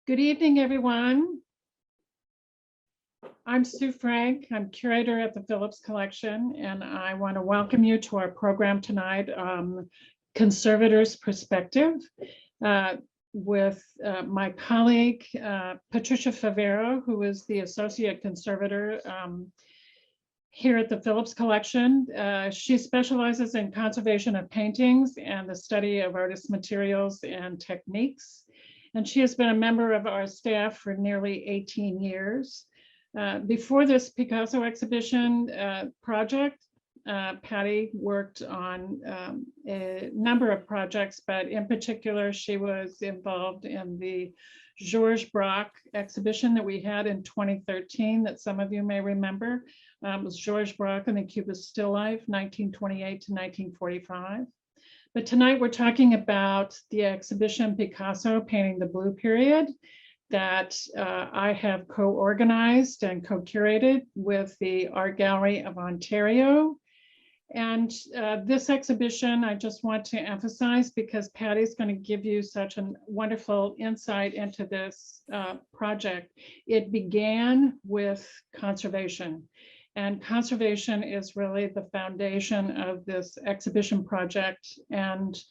Good evening, everyone. I'm Sue Frank. I'm curator at the Phillips Collection, and I want to welcome you to our program tonight, Conservator's Perspective, with my colleague, Patricia Favero, who is the Associate Conservator here at the Phillips Collection. She specializes in conservation of paintings and the study of artist materials and techniques. And she has been a member of our staff for nearly 18 years. Before this Picasso exhibition project, Patty worked on a number of projects, but in particular, she was involved in the Georges Braque exhibition that we had in 2013 that some of you may remember. It was Georges Braque and the Cubist Still Life, 1928 to 1945. But tonight we're talking about the exhibition Picasso Painting the Blue Period that I have co-organized and co-curated with the Art Gallery of Ontario. And this exhibition, I just want to emphasize because Patty's going to give you such a wonderful insight into this project. It began with conservation. And conservation is really the foundation of this exhibition project. And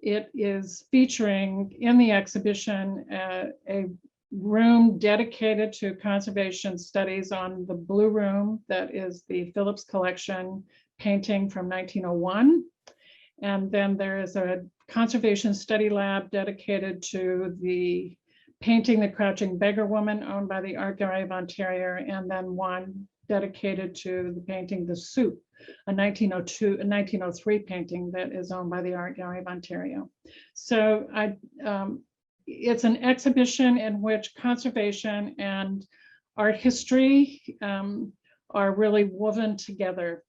it is featuring in the exhibition a room dedicated to conservation studies on the Blue Room, that is the Phillips Collection painting from 1901. And then there is a conservation study lab dedicated to the painting The Crouching Beggar Woman, owned by the Art Gallery of Ontario, and then one dedicated to the painting The Soup, a 1903 painting that is owned by the Art Gallery of Ontario. So it's an exhibition in which conservation and art history are really woven together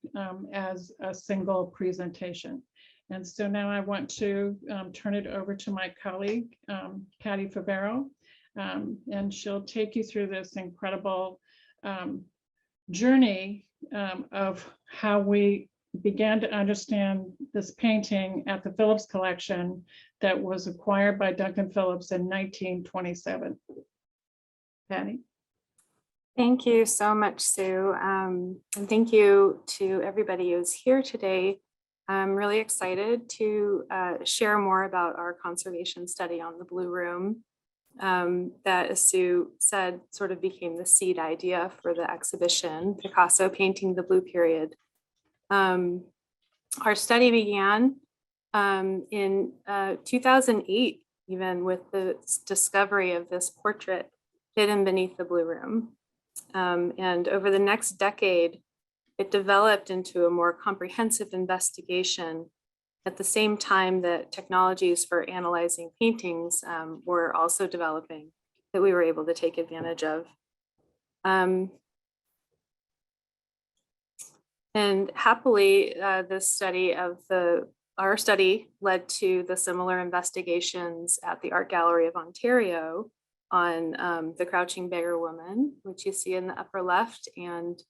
as a single presentation. And so now I want to turn it over to my colleague, Patty Favero, and she'll take you through this incredible journey of how we began to understand this painting at the Phillips Collection that was acquired by Duncan Phillips in 1927. Patty. Thank you so much, Sue. And thank you to everybody who's here today. I'm really excited to share more about our conservation study on the Blue Room that, as Sue said, sort of became the seed idea for the exhibition, Picasso Painting the Blue Period. Our study began in 2008, even with the discovery of this portrait hidden beneath the Blue Room. And over the next decade, it developed into a more comprehensive investigation at the same time that technologies for analyzing paintings were also developing that we were able to take advantage of. And happily, our study led to the similar investigations at the Art Gallery of Ontario on the Crouching Beggar Woman, which you see in the upper left, and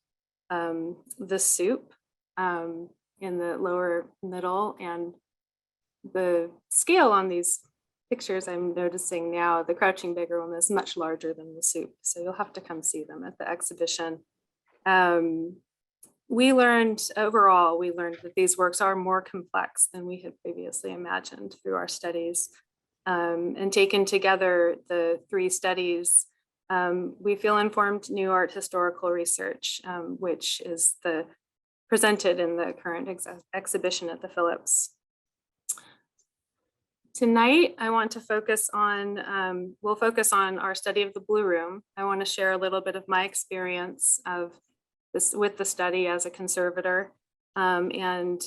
the Soup in the lower middle. And the scale on these pictures, I'm noticing now, the Crouching Beggar Woman is much larger than the Soup, so you'll have to come see them at the exhibition. Overall, we learned that these works are more complex than we had previously imagined through our studies. And taken together, the three studies, we feel informed new art historical research, which is presented in the current exhibition at the Phillips. Tonight, I want to focus on, we'll focus on our study of the Blue Room. I want to share a little bit of my experience with the study as a conservator. And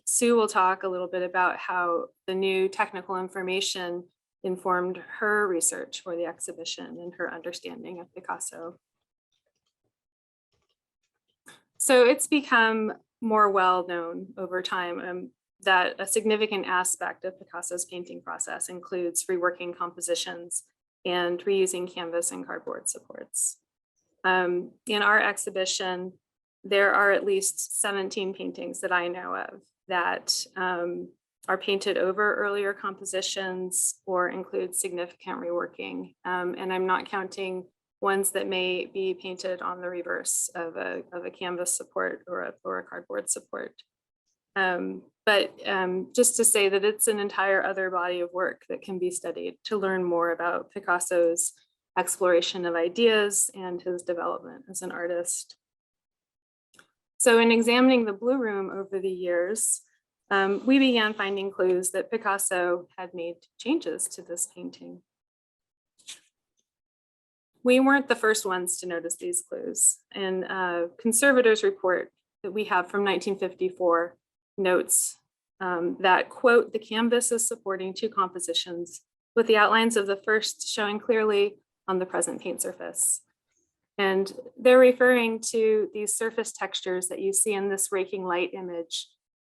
Sue will talk a little bit about how the new technical information informed her research for the exhibition and her understanding of Picasso. So it's become more well known over time that a significant aspect of Picasso's painting process includes reworking compositions and reusing canvas and cardboard supports. In our exhibition, there are at least 17 paintings that I know of that are painted over earlier compositions or include significant reworking. And I'm not counting ones that may be painted on the reverse of a canvas support or a cardboard support. But just to say that it's an entire other body of work that can be studied to learn more about Picasso's exploration of ideas and his development as an artist. So in examining the Blue Room over the years, we began finding clues that Picasso had made changes to this painting. We weren't the first ones to notice these clues. And Conservator's report that we have from 1954 notes that, quote, the canvas is supporting two compositions with the outlines of the first showing clearly on the present paint surface. And they're referring to these surface textures that you see in this raking light image,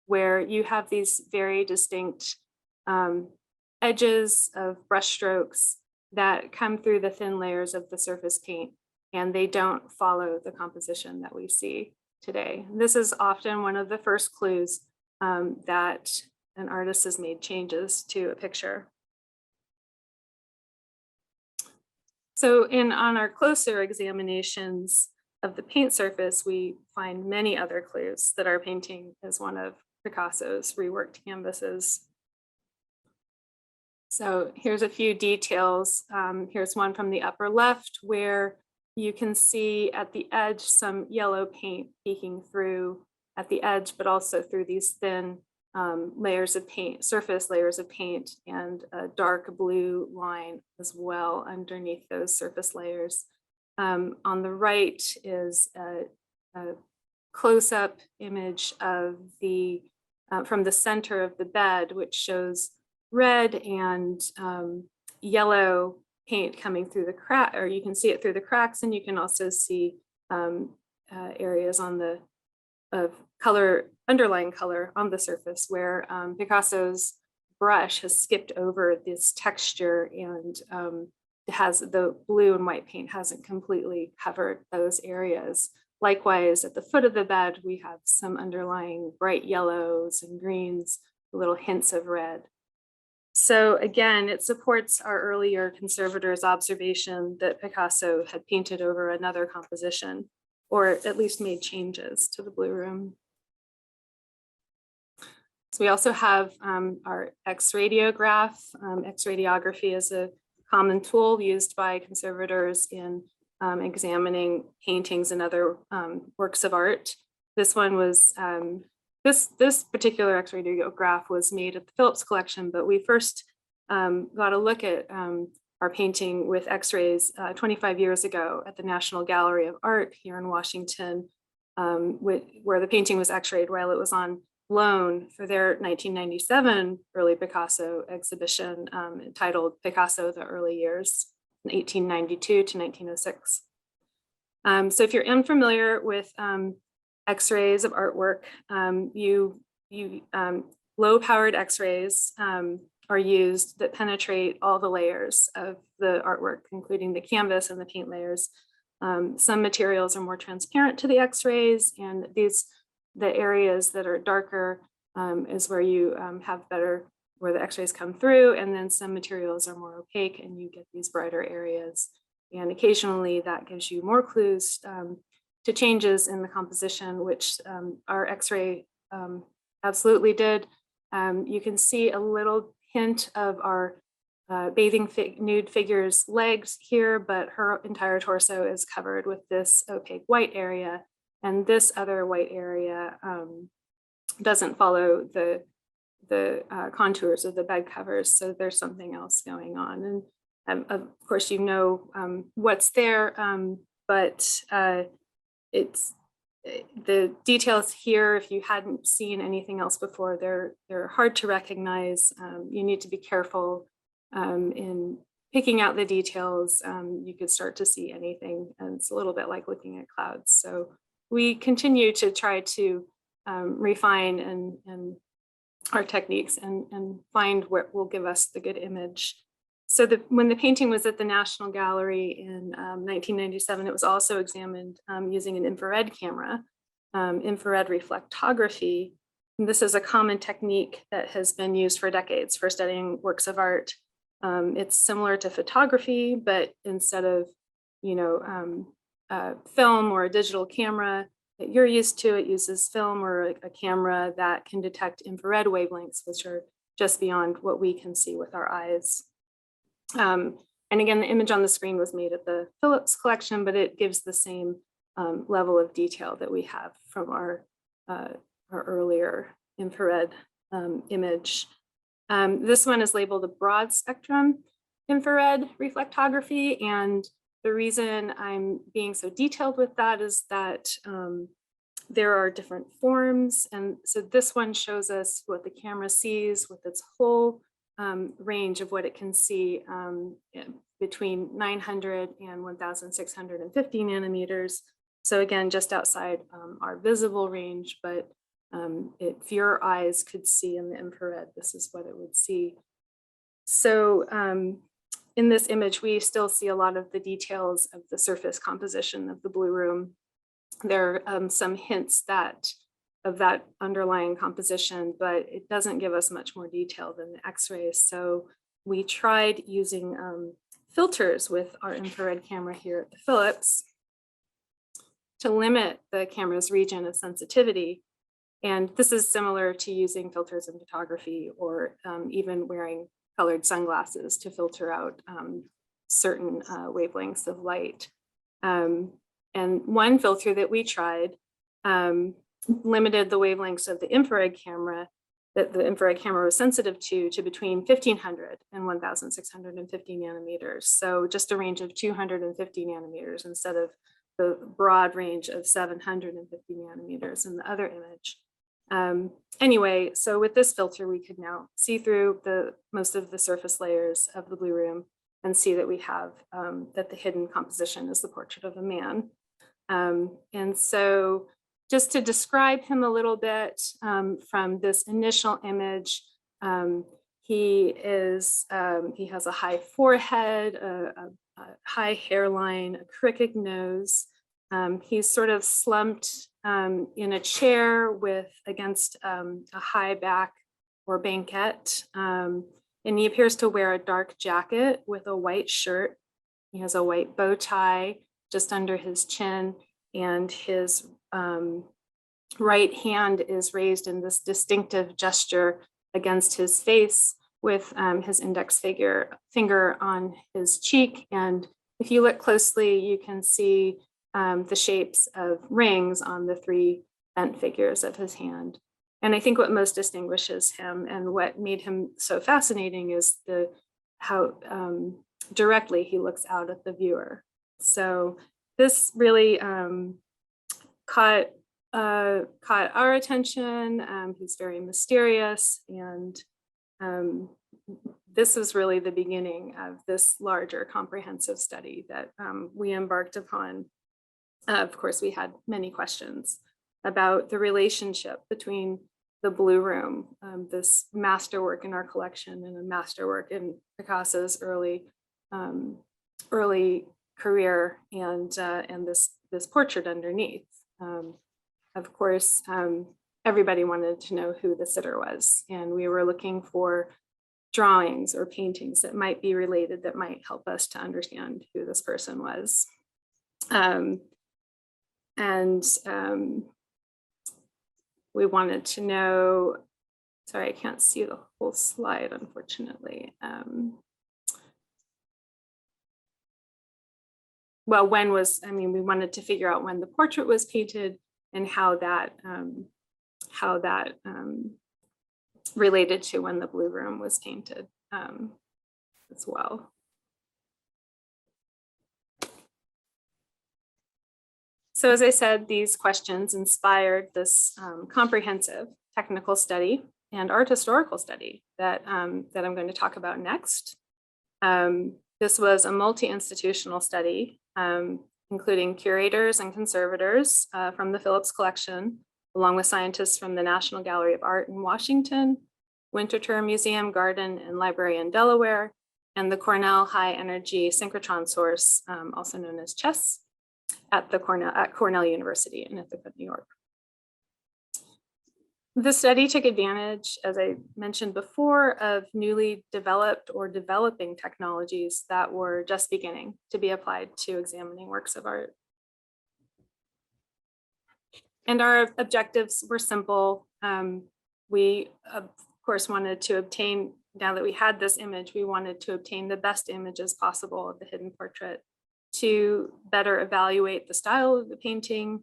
where you have these very distinct edges of brush strokes that come through the thin layers of the surface paint, and they don't follow the composition that we see today. This is often one of the first clues that an artist has made changes to a picture. So on our closer examinations of the paint surface, we find many other clues that our painting is one of Picasso's reworked canvases. So here's a few details. Here's one from the upper left where you can see at the edge some yellow paint peeking through at the edge, but also through these thin layers of paint, surface layers of paint, and a dark blue line as well underneath those surface layers. On the right is a close-up image of the from the center of the bed, which shows red and yellow paint coming through the crack, or you can see it through the cracks, and you can also see areas on the color, underlying color on the surface where Picasso's brush has skipped over this texture, and has the blue and white paint hasn't completely covered those areas. Likewise, at the foot of the bed, we have some underlying bright yellows and greens, little hints of red. So again, it supports our earlier conservator's observation that Picasso had painted over another composition, or at least made changes to the Blue Room. So we also have our XRadiograph. XRadiography is a common tool used by conservators in examining paintings and other works of art. This one was, this particular XRadiograph was made at the Phillips collection, but we first got a look at our painting with X-rays 25 years ago at the National Gallery of Art here in Washington, where the painting was X-rayed while it was on loan for their 1997 early Picasso exhibition entitled Picasso, the Early Years, 1892 to 1906. So if you're unfamiliar with X-rays of artwork, low-powered X-rays are used that penetrate all the layers of the artwork, including the canvas and the paint layers. Some materials are more transparent to the X-rays, and the areas that are darker is where you have better, where the X-rays come through, and then some materials are more opaque and you get these brighter areas. And occasionally that gives you more clues to changes in the composition, which our X-ray absolutely did. You can see a little hint of our bathing nude figure's legs here, but her entire torso is covered with this opaque white area. And this other white area doesn't follow the contours of the bed covers. So there's something else going on. And of course, you know what's there, but it's the details here, if you hadn't seen anything else before, they're hard to recognize. You need to be careful in picking out the details. You could start to see anything, and it's a little bit like looking at clouds. So we continue to try to refine and our techniques and find what will give us the good image. So when the painting was at the National Gallery in 1997, it was also examined using an infrared camera, infrared reflectography, This is a common technique that has been used for decades for studying works of art. It's similar to photography, but instead of, film or a digital camera that you're used to, it uses film or a camera that can detect infrared wavelengths, which are just beyond what we can see with our eyes. And again, the image on the screen was made at the Phillips collection, but it gives the same level of detail that we have from our earlier infrared image. This one is labeled a broad spectrum infrared reflectography. And the reason I'm being so detailed with that is that there are different forms. And so this one shows us what the camera sees with its whole range of what it can see between 900 and 1,650 nanometers. So again, just outside our visible range, but if your eyes could see in the infrared, this is what it would see. So in this image, we still see a lot of the details of the surface composition of the blue room. There are some hints of that underlying composition, but it doesn't give us much more detail than the X-rays. So we tried using filters with our infrared camera here at the Phillips to limit the camera's region of sensitivity. And this is similar to using filters in photography or even wearing colored sunglasses to filter out certain wavelengths of light. And one filter that we tried limited the wavelengths of the infrared camera that the infrared camera was sensitive to between 1,500 and 1,650 nanometers. So just a range of 250 nanometers instead of the broad range of 750 nanometers in the other image. Anyway, so with this filter, we could now see through most of the surface layers of the blue room and see that we have that the hidden composition is the portrait of a man. And so just to describe him a little bit from this initial image, he has a high forehead, a high hairline, a crooked nose. He's sort of slumped in a chair against a high back or banquette. And he appears to wear a dark jacket with a white shirt. He has a white bow tie just under his chin, and his right hand is raised in this distinctive gesture against his face with his index finger on his cheek. And if you look closely, you can see the shapes of rings on the three bent figures of his hand. And I think what most distinguishes him and what made him so fascinating is how directly he looks out at the viewer. So this really caught our attention. He's very mysterious, and this is really the beginning of this larger comprehensive study that we embarked upon. Of course, we had many questions about the relationship between the blue room, this masterwork in our collection and a masterwork in Picasso's early career, and this portrait underneath. Of course, everybody wanted to know who the sitter was, and we were looking for drawings or paintings that might be related, that might help us to understand who this person was. We wanted to know, sorry, I can't see the whole slide, unfortunately. Well, we wanted to figure out when the portrait was painted and how that related to when the blue room was painted as well. So as I said, these questions inspired this comprehensive technical study and art historical study that I'm going to talk about next. This was a multi-institutional study, including curators and conservators from the Phillips collection, along with scientists from the National Gallery of Art in Washington, Winterthur Museum, Garden, and Library in Delaware, and the Cornell High Energy Synchrotron Source, also known as CHESS, at Cornell University in Ithaca, New York. The study took advantage, as I mentioned before, of newly developed or developing technologies that were just beginning to be applied to examining works of art. And our objectives were simple. We, of course, wanted to obtain, now that we had this image, we wanted to obtain the best images possible of the hidden portrait to better evaluate the style of the painting.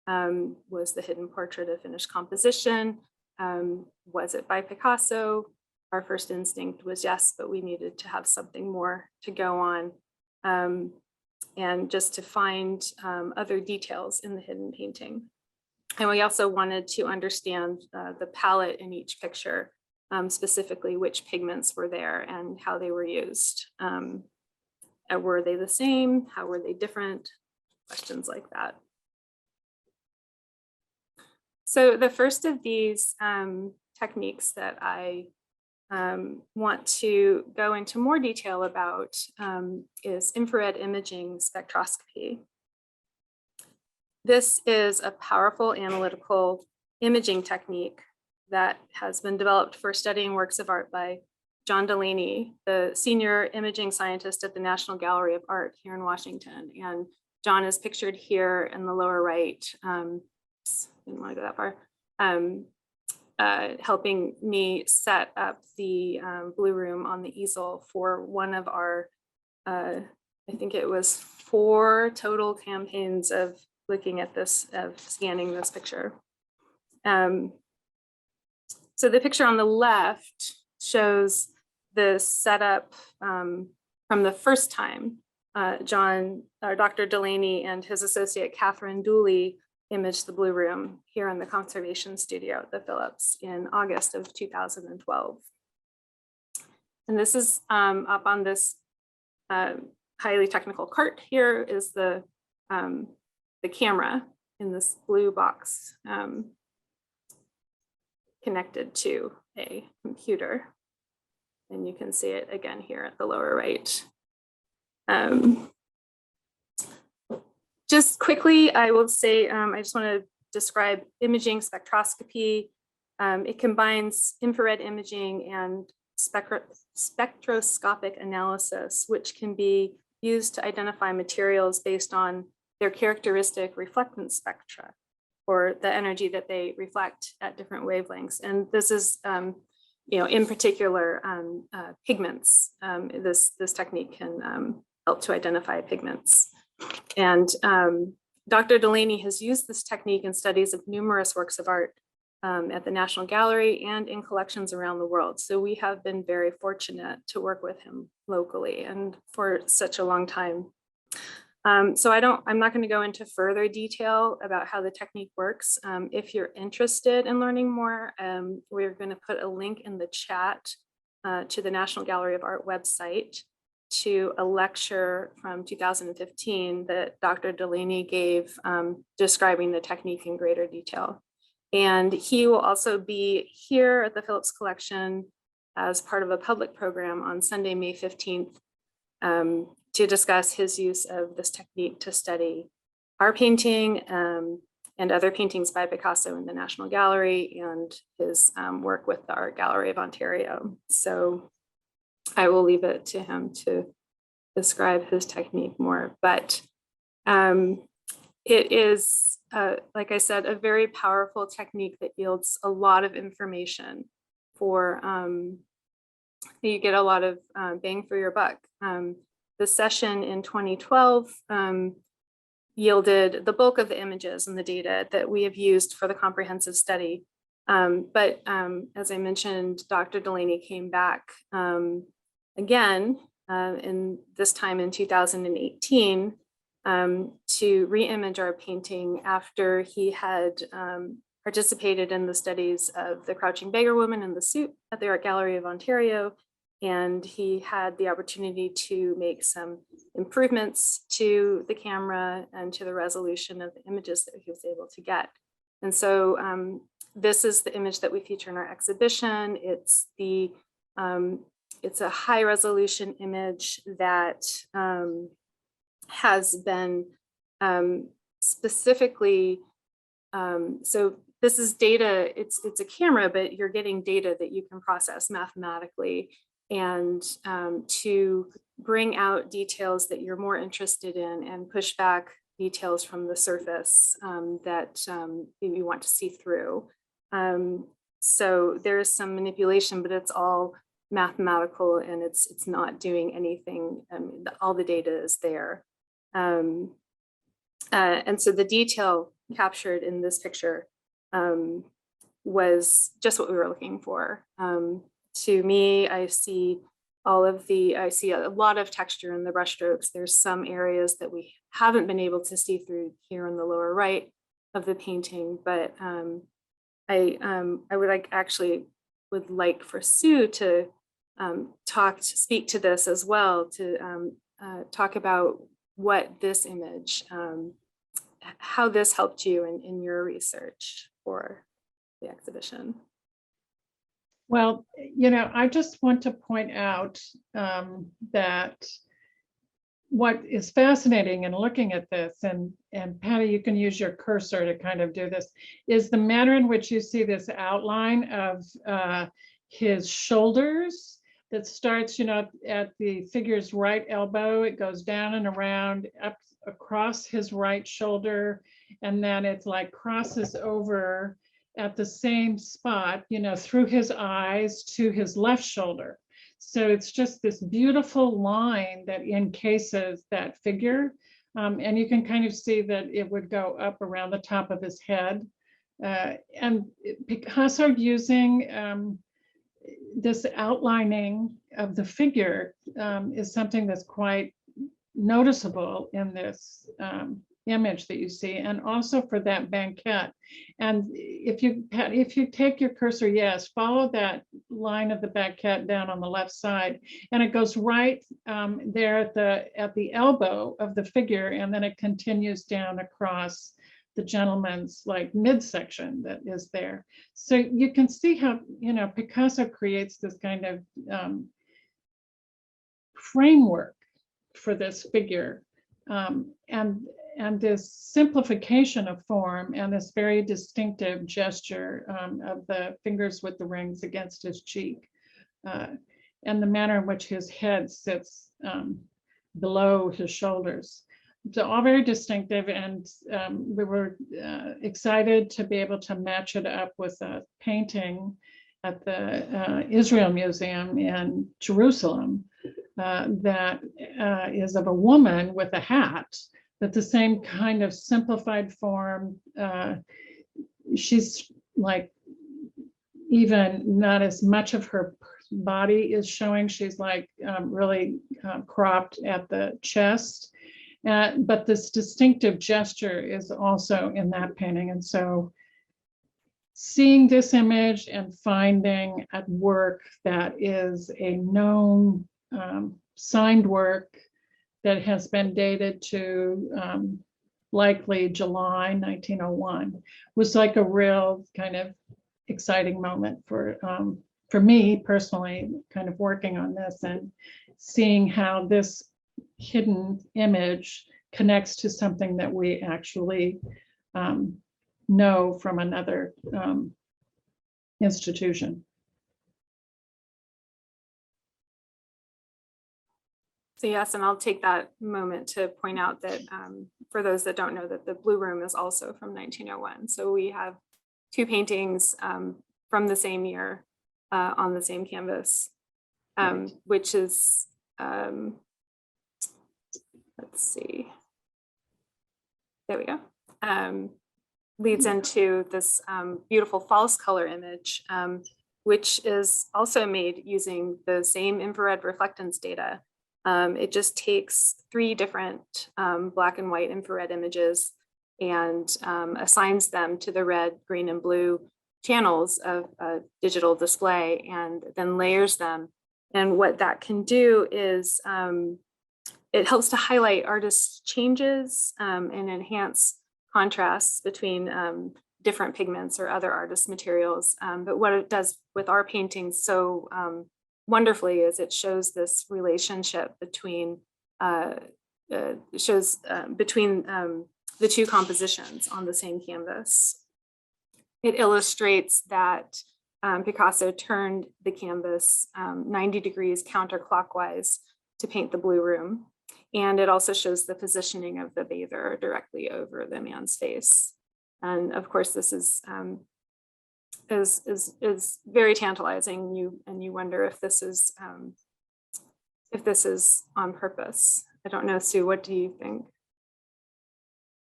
Was the hidden portrait a finished composition? Was it by Picasso? Our first instinct was yes, but we needed to have something more to go on, and just to find other details in the hidden painting. And we also wanted to understand the palette in each picture, specifically which pigments were there and how they were used. Were they the same? How were they different? Questions like that. So the first of these techniques that I want to go into more detail about is infrared imaging spectroscopy. This is a powerful analytical imaging technique that has been developed for studying works of art by John Delaney, the senior imaging scientist at the National Gallery of Art here in Washington. And John is pictured here in the lower right. Didn't want to go that far. Helping me set up the blue room on the easel for one of our, I think it was 4 total campaigns of looking at this, of scanning this picture. So the picture on the left shows the setup from the first time Dr. Delaney and his associate Catherine Dooley imaged the blue room here in the conservation studio at the Phillips in August of 2012. And this is up on this highly technical cart. Here is the camera in this blue box connected to a computer. And you can see it again here at the lower right. Just quickly, I will say, I just want to describe imaging spectroscopy. It combines infrared imaging and spectroscopic analysis, which can be used to identify materials based on their characteristic reflectance spectra, or the energy that they reflect at different wavelengths. And this is, in particular, pigments. This technique can help to identify pigments. And Dr. Delaney has used this technique in studies of numerous works of art at the National Gallery and in collections around the world. So we have been very fortunate to work with him locally and for such a long time. So I'm not going to go into further detail about how the technique works. If you're interested in learning more, we're going to put a link in the chat to the National Gallery of Art website to a lecture from 2015 that Dr. Delaney gave describing the technique in greater detail. And he will also be here at the Phillips Collection as part of a public program on Sunday, May 15th, to discuss his use of this technique to study our painting and other paintings by Picasso in the National Gallery and his work with the Art Gallery of Ontario. So I will leave it to him to describe his technique more, but it is, like I said, a very powerful technique that yields a lot of information for, you get a lot of bang for your buck. The session in 2012 yielded the bulk of the images and the data that we have used for the comprehensive study. But as I mentioned, Dr. Delaney came back again, in this time in 2018, to re-image our painting after he had participated in the studies of the Crouching Beggar Woman in the Suit at the Art Gallery of Ontario. And he had the opportunity to make some improvements to the camera and to the resolution of the images that he was able to get. And so this is the image that we feature in our exhibition. It's a high resolution image that has been specifically, so this is data, it's a camera, but you're getting data that you can process mathematically, and to bring out details that you're more interested in and push back details from the surface that you want to see through. So there is some manipulation, but it's all mathematical, and it's not doing anything. All the data is there. And so the detail captured in this picture was just what we were looking for. To me, I see a lot of texture in the brushstrokes. There's some areas that we haven't been able to see through here in the lower right of the painting, but I would like for Sue to speak to this as well, to talk about what this image, how this helped you in your research for the exhibition. Well, I just want to point out that what is fascinating in looking at this, and Patty, you can use your cursor to kind of do this, is the manner in which you see this outline of his shoulders that starts, at the figure's right elbow. It goes down and around up across his right shoulder, and then it's like crosses over at the same spot, through his eyes to his left shoulder. So it's just this beautiful line that encases that figure. And you can kind of see that it would go up around the top of his head. And Picasso, using this outlining of the figure, is something that's quite noticeable in this image that you see, and also for that banquette. And if you take your cursor, yes, follow that line of the banquette down on the left side, and it goes right there at the elbow of the figure, and then it continues down across the gentleman's like midsection that is there. So you can see how Picasso creates this kind of framework for this figure, and this simplification of form, and this very distinctive gesture of the fingers with the rings against his cheek, and the manner in which his head sits below his shoulders. So all very distinctive, and we were excited to be able to match it up with a painting at the Israel Museum in Jerusalem that is of a woman with a hat, but the same kind of simplified form. She's like, even not as much of her body is showing. She's like really cropped at the chest. But this distinctive gesture is also in that painting. And so seeing this image and finding at work that is a known signed work that has been dated to likely July 1901 was like a real kind of exciting moment for me personally, kind of working on this and seeing how this hidden image connects to something that we actually know from another institution. So yes, and I'll take that moment to point out that for those that don't know, that the Blue Room is also from 1901. So we have two paintings from the same year on the same canvas, which is, let's see, there we go, leads into this beautiful false color image, which is also made using the same infrared reflectance data. It just takes 3 different black and white infrared images and assigns them to the red, green, and blue channels of a digital display, and then layers them. And what that can do is it helps to highlight artists' changes and enhance contrasts between different pigments or other artist materials. But what it does with our paintings so wonderfully is it shows this relationship between the two compositions on the same canvas. it illustrates that Picasso turned the canvas 90 degrees counterclockwise to paint the blue room. And it also shows the positioning of the bather directly over the man's face. And of course, this is very tantalizing. And you wonder if this is on purpose. I don't know, Sue, what do you think?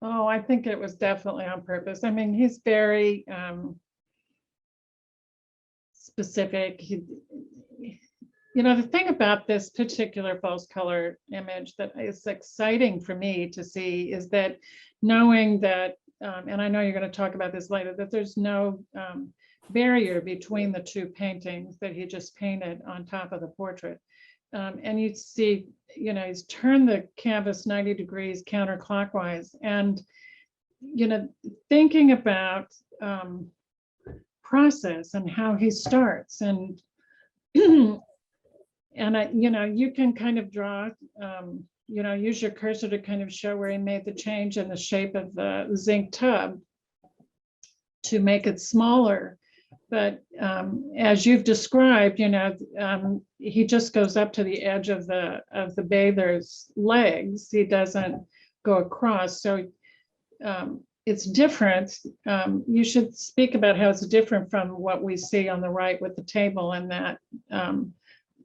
Oh, I think it was definitely on purpose. I mean, he's very specific. You know, the thing about this particular false color image that is exciting for me to see is that knowing that, and I know you're going to talk about this later, that there's no barrier between the two paintings that he just painted on top of the portrait. And you see, you know, he's turned the canvas 90 degrees counterclockwise. And, you know, thinking about process and how he starts, and and you know, you can kind of draw, you know, use your cursor to kind of show where he made the change in the shape of the zinc tub to make it smaller. But as you've described, you know, he just goes up to the edge of the bather's legs. He doesn't go across. So it's different. You should speak about how it's different from what we see on the right with the table and that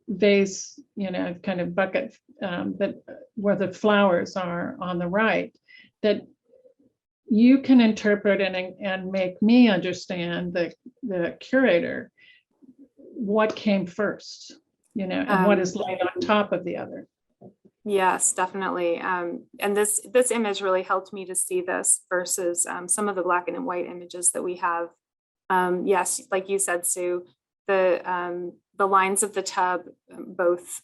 vase, you know, kind of bucket that where the flowers are on the right, that you can interpret and make me understand, the curator, what came first, you know, and what is laid on top of the other. Yes, definitely. And this image really helped me to see this versus some of the black and white images that we have. Yes, like you said, Sue, the lines of the tub, both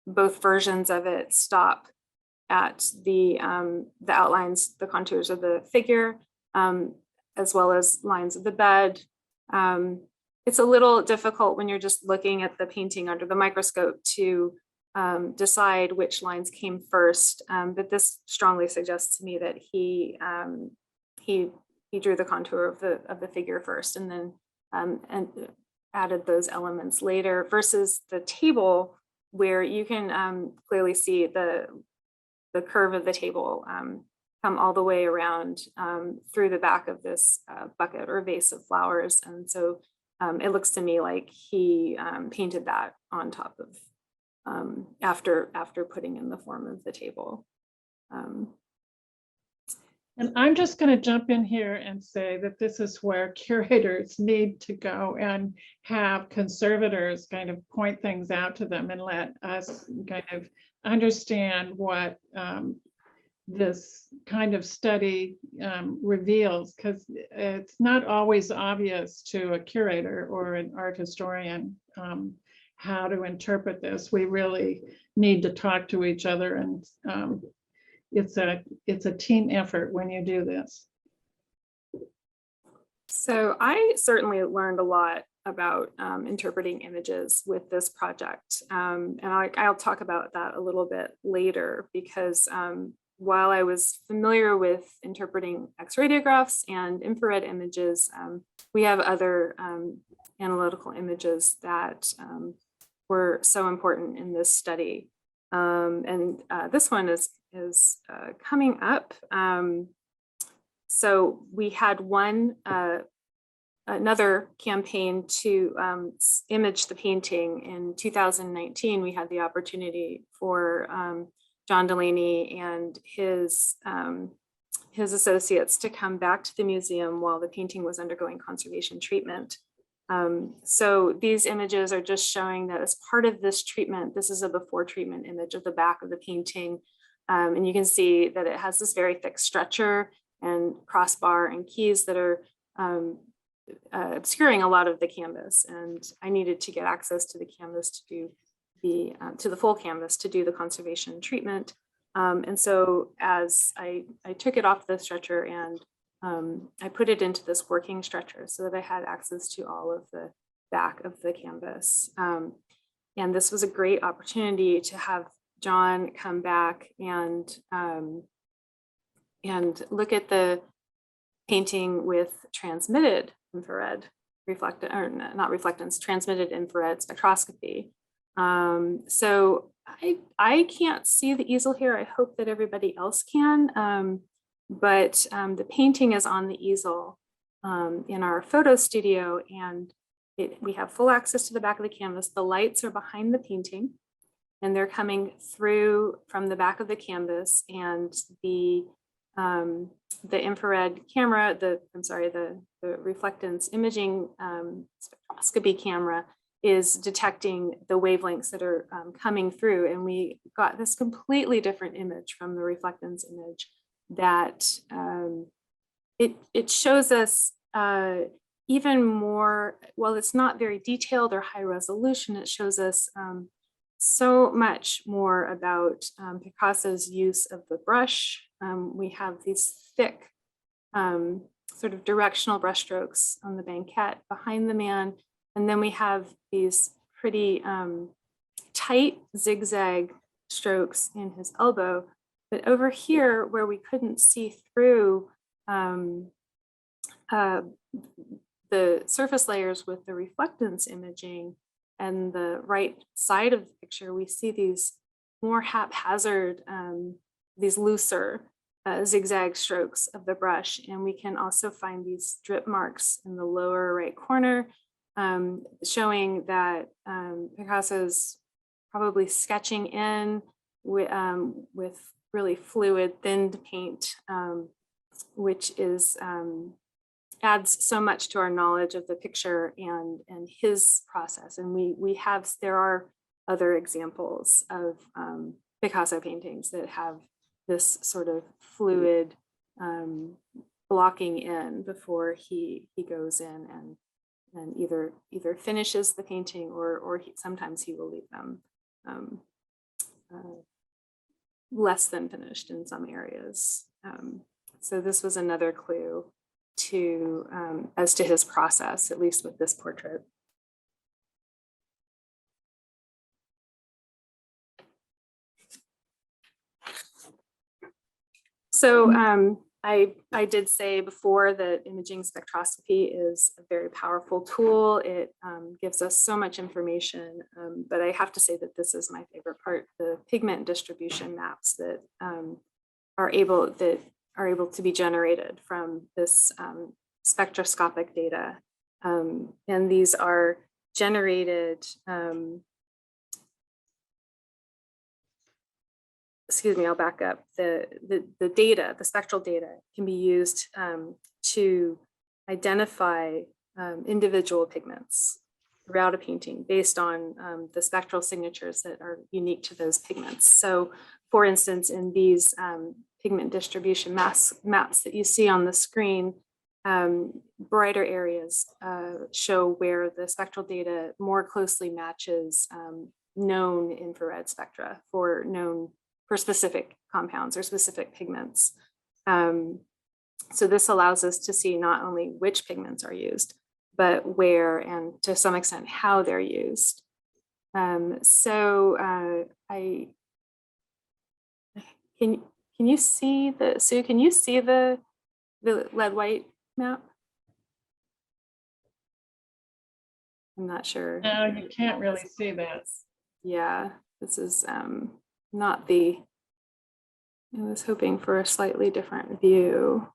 versions of it stop at the outlines, the contours of the figure, as well as lines of the bed. It's a little difficult when you're just looking at the painting under the microscope to decide which lines came first, but this strongly suggests to me that he drew the contour of the figure first, and then and added those elements later, versus the table, where you can clearly see the curve of the table come all the way around through the back of this bucket or vase of flowers. And so it looks to me like he painted that on top of, after putting in the form of the table. And I'm just going to jump in here and say that this is where curators need to go and have conservators kind of point things out to them and let us kind of understand what this kind of study reveals, because it's not always obvious to a curator or an art historian how to interpret this. We really need to talk to each other, and it's a team effort when you do this. So I certainly learned a lot about interpreting images with this project. And I'll talk about that a little bit later, because while I was familiar with interpreting XRadiographs and infrared images, we have other analytical images that were so important in this study. And this one is coming up. So we had another campaign to image the painting in 2019. We had the opportunity for John Delaney and his associates to come back to the museum while the painting was undergoing conservation treatment. So these images are just showing that as part of this treatment, this is a before treatment image of the back of the painting. And you can see that it has this very thick stretcher and crossbar and keys that are obscuring a lot of the canvas. And I needed to get access to the canvas to do to the full canvas to do the conservation treatment. And so as I took it off the stretcher and I put it into this working stretcher so that I had access to all of the back of the canvas. And this was a great opportunity to have John come back and look at the painting with transmitted infrared reflectance, or not reflectance, transmitted infrared spectroscopy. So I can't see the easel here. I hope that everybody else can, but the painting is on the easel in our photo studio, and we have full access to the back of the canvas. The lights are behind the painting, and they're coming through from the back of the canvas, and the infrared camera, the reflectance imaging spectroscopy camera is detecting the wavelengths that are coming through. And we got this completely different image from the reflectance image that it shows us even more, well, it's not very detailed or high resolution. It shows us so much more about Picasso's use of the brush. We have these thick sort of directional brushstrokes on the banquette behind the man. And then we have these pretty tight zigzag strokes in his elbow. But over here, where we couldn't see through the surface layers with the reflectance imaging and the right side of the picture, we see these more haphazard, these looser zigzag strokes of the brush. And we can also find these drip marks in the lower right corner, showing that Picasso's probably sketching in with really fluid, thinned paint, which is adds so much to our knowledge of the picture and his process. And there are other examples of Picasso paintings that have this sort of fluid blocking in before he goes in and either finishes the painting or sometimes he will leave them less than finished in some areas. So this was another clue as to his process, at least with this portrait. So I did say before that imaging spectroscopy is a very powerful tool. It gives us so much information, but I have to say that this is my favorite part, the pigment distribution maps that are able to be generated from this spectroscopic data. And these are generated, excuse me, I'll back up. The data, the spectral data can be used to identify individual pigments throughout a painting based on the spectral signatures that are unique to those pigments. So for instance, in these pigment distribution maps that you see on the screen, brighter areas show where the spectral data more closely matches known infrared spectra for specific compounds or specific pigments. So this allows us to see not only which pigments are used, but where and to some extent how they're used. Can you see Sue, can you see the lead white map? I'm not sure. No, you can't really see that. Yeah, this is not the, I was hoping for a slightly different view.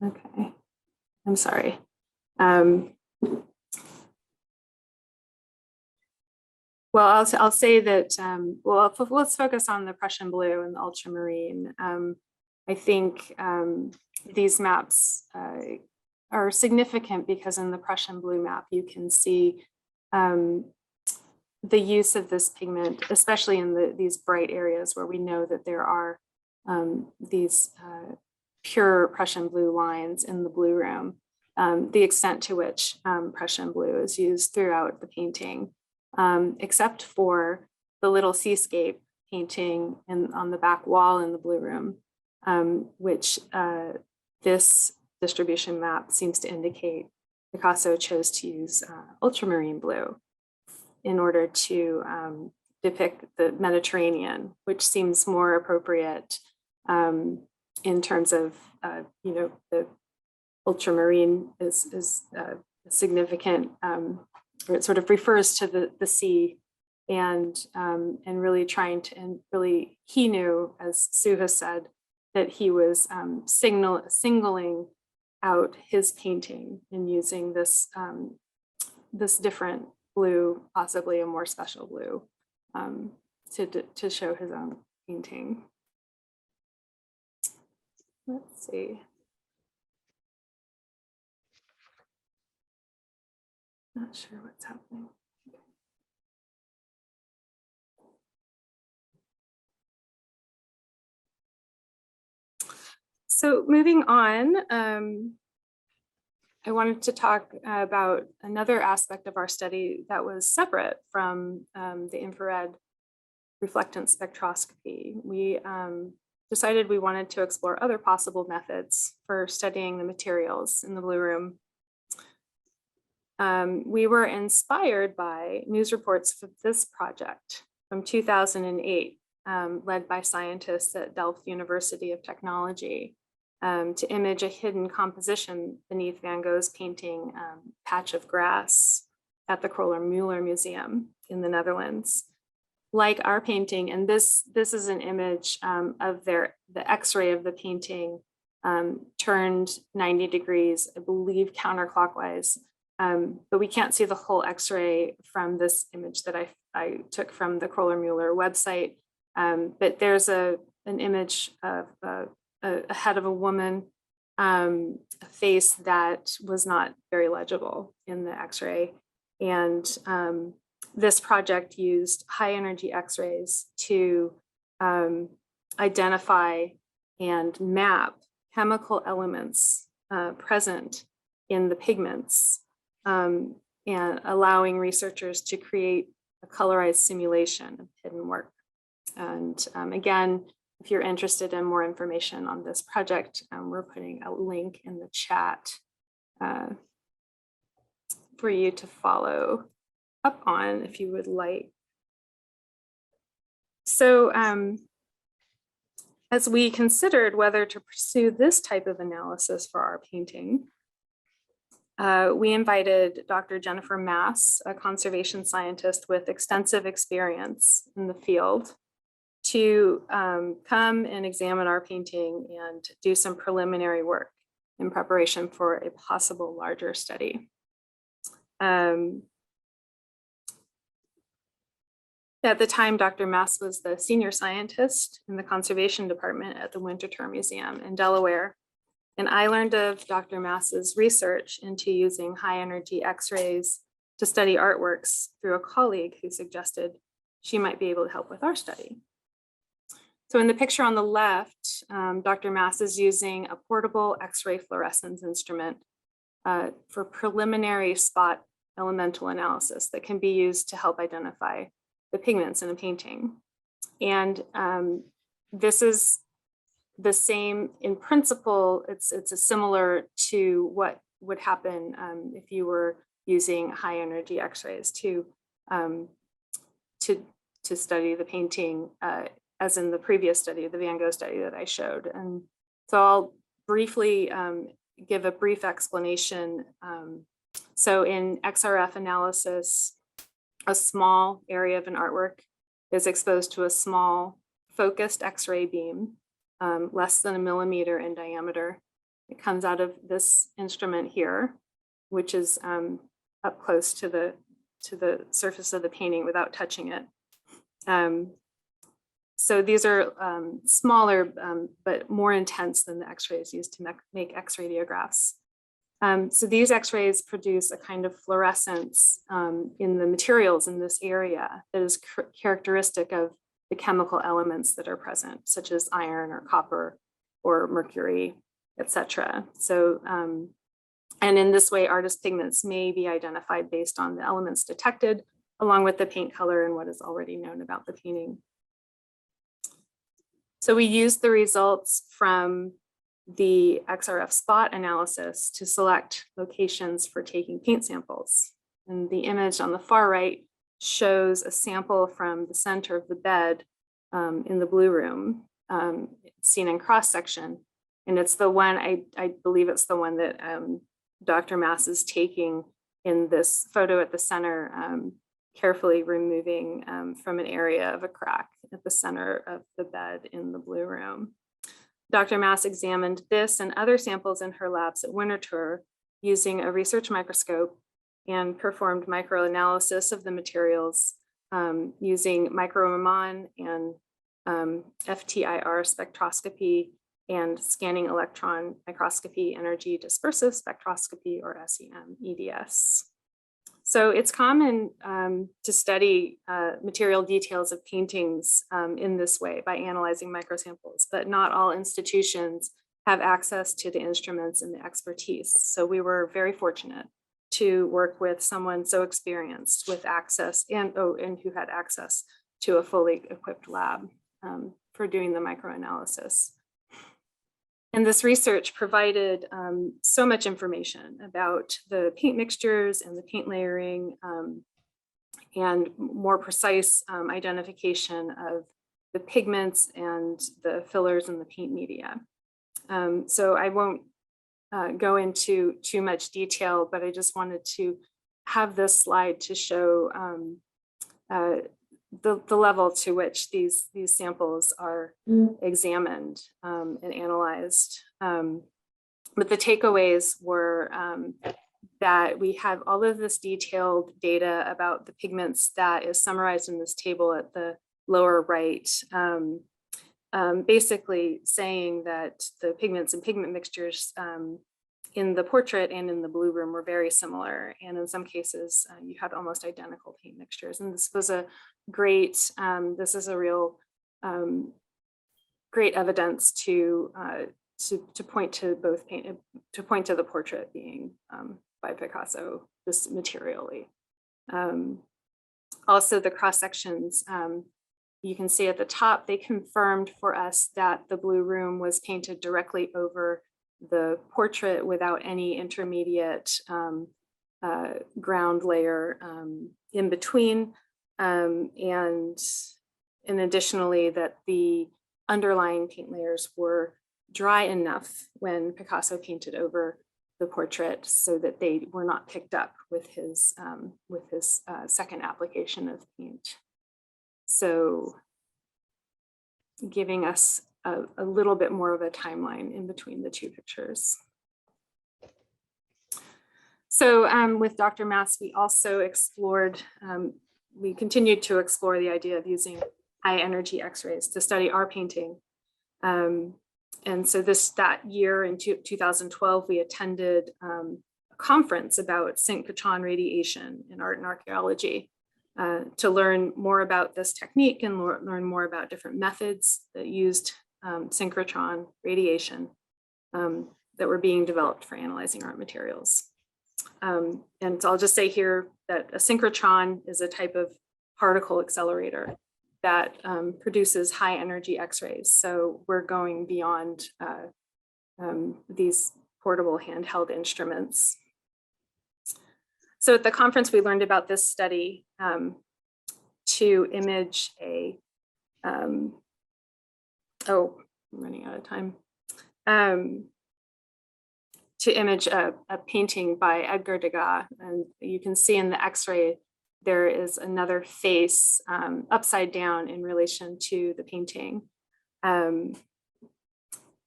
Okay, I'm sorry. Well, I'll say that, well, let's focus on the Prussian blue and the ultramarine. I think these maps are significant because in the Prussian blue map, you can see the use of this pigment, especially in these bright areas where we know that there are these pure Prussian blue lines in the blue room, the extent to which Prussian blue is used throughout the painting. Except for the little seascape painting on the back wall in the blue room, which this distribution map seems to indicate Picasso chose to use ultramarine blue in order to depict the Mediterranean, which seems more appropriate in terms of, you know, the ultramarine is significant, or it sort of refers to the sea, and really trying to, and really he knew, as Sue has said, that he was singling out his painting and using this this different blue, possibly a more special blue, to show his own painting. Let's see. Not sure what's happening. So moving on, I wanted to talk about another aspect of our study that was separate from the infrared reflectance spectroscopy. We decided we wanted to explore other possible methods for studying the materials in the Blue Room. We were inspired by news reports for this project from 2008, led by scientists at Delft University of Technology, to image a hidden composition beneath Van Gogh's painting, Patch of Grass, at the Kröller-Müller Museum in the Netherlands. Like our painting, and this is an image of the X-ray of the painting, turned 90 degrees, I believe counterclockwise, but we can't see the whole X-ray from this image that I took from the Kröller-Müller website. But there's an image of a head of a woman, a face that was not very legible in the X-ray. And this project used high energy X-rays to identify and map chemical elements present in the pigments, and allowing researchers to create a colorized simulation of hidden work. And again, if you're interested in more information on this project, we're putting a link in the chat for you to follow up on if you would like. So as we considered whether to pursue this type of analysis for our painting, we invited Dr. Jennifer Mass, a conservation scientist with extensive experience in the field, to come and examine our painting and do some preliminary work in preparation for a possible larger study. At the time, Dr. Mass was the senior scientist in the conservation department at the Winterthur Museum in Delaware. And I learned of Dr. Mass's research into using high energy X-rays to study artworks through a colleague who suggested she might be able to help with our study. So in the picture on the left, Dr. Mass is using a portable X-ray fluorescence instrument for preliminary spot elemental analysis that can be used to help identify the pigments in a painting. And this is the same in principle. It's similar to what would happen if you were using high energy X-rays to study the painting, as in the previous study, the Van Gogh study that I showed. And so I'll briefly give a brief explanation. So in XRF analysis, a small area of an artwork is exposed to a small focused X-ray beam, less than 1 millimeter in diameter. It comes out of this instrument here, which is up close to the surface of the painting without touching it. So these are smaller, but more intense than the X-rays used to make XRadiographs. So these X-rays produce a kind of fluorescence in the materials in this area that is characteristic of the chemical elements that are present, such as iron or copper or mercury, etc. So, and in this way, artist pigments may be identified based on the elements detected, along with the paint color and what is already known about the painting. So we used the results from the XRF spot analysis to select locations for taking paint samples. And the image on the far right shows a sample from the center of the bed in the Blue Room, seen in cross section. And it's the one, I believe it's the one that Dr. Mass is taking in this photo at the center, carefully removing from an area of a crack at the center of the bed in the blue room. Dr. Mass examined this and other samples in her labs at Winterthur using a research microscope and performed microanalysis of the materials using micro-Raman and FTIR spectroscopy and scanning electron microscopy energy dispersive spectroscopy, or SEM EDS. So it's common to study material details of paintings in this way by analyzing microsamples, but not all institutions have access to the instruments and the expertise. So we were very fortunate to work with someone so experienced with access and who had access to a fully equipped lab for doing the microanalysis. And this research provided so much information about the paint mixtures and the paint layering and more precise identification of the pigments and the fillers in the paint media. So I won't go into too much detail, but I just wanted to have this slide to show the level to which these samples are examined and analyzed. But the takeaways were that we have all of this detailed data about the pigments that is summarized in this table at the lower right, basically saying that the pigments and pigment mixtures in the portrait and in the blue room were very similar. And in some cases, you had almost identical paint mixtures. And this was a great, this is a real great evidence to point to both to point to the portrait being by Picasso, just materially. Also the cross sections, you can see at the top, they confirmed for us that the blue room was painted directly over the portrait without any intermediate ground layer in between. And additionally, that the underlying paint layers were dry enough when Picasso painted over the portrait so that they were not picked up with his second application of paint. So giving us a little bit more of a timeline in between the two pictures. So with Dr. Mass, we also explored, we continued to explore the idea of using high energy X-rays to study our painting. And so that year in 2012, we attended a conference about synchrotron radiation in art and archaeology to learn more about this technique and learn more about different methods that used synchrotron radiation that were being developed for analyzing art materials. And so I'll just say here that a synchrotron is a type of particle accelerator that produces high energy X-rays. So we're going beyond these portable handheld instruments. So at the conference, we learned about this study to image a, oh, I'm running out of time. To image a painting by Edgar Degas. And you can see in the X-ray, there is another face upside down in relation to the painting. And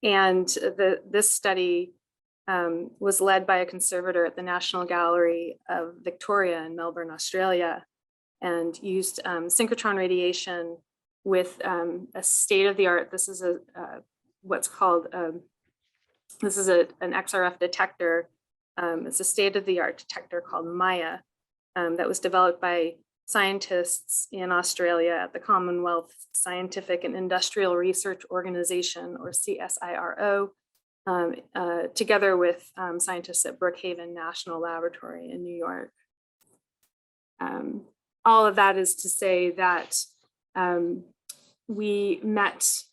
this study was led by a conservator at the National Gallery of Victoria in Melbourne, Australia, and used synchrotron radiation with a state-of-the-art, this is what's called, this is an XRF detector. It's a state-of-the-art detector called Maya that was developed by scientists in Australia at the Commonwealth Scientific and Industrial Research Organization, or CSIRO, together with scientists at Brookhaven National Laboratory in New York. All of that is to say that we met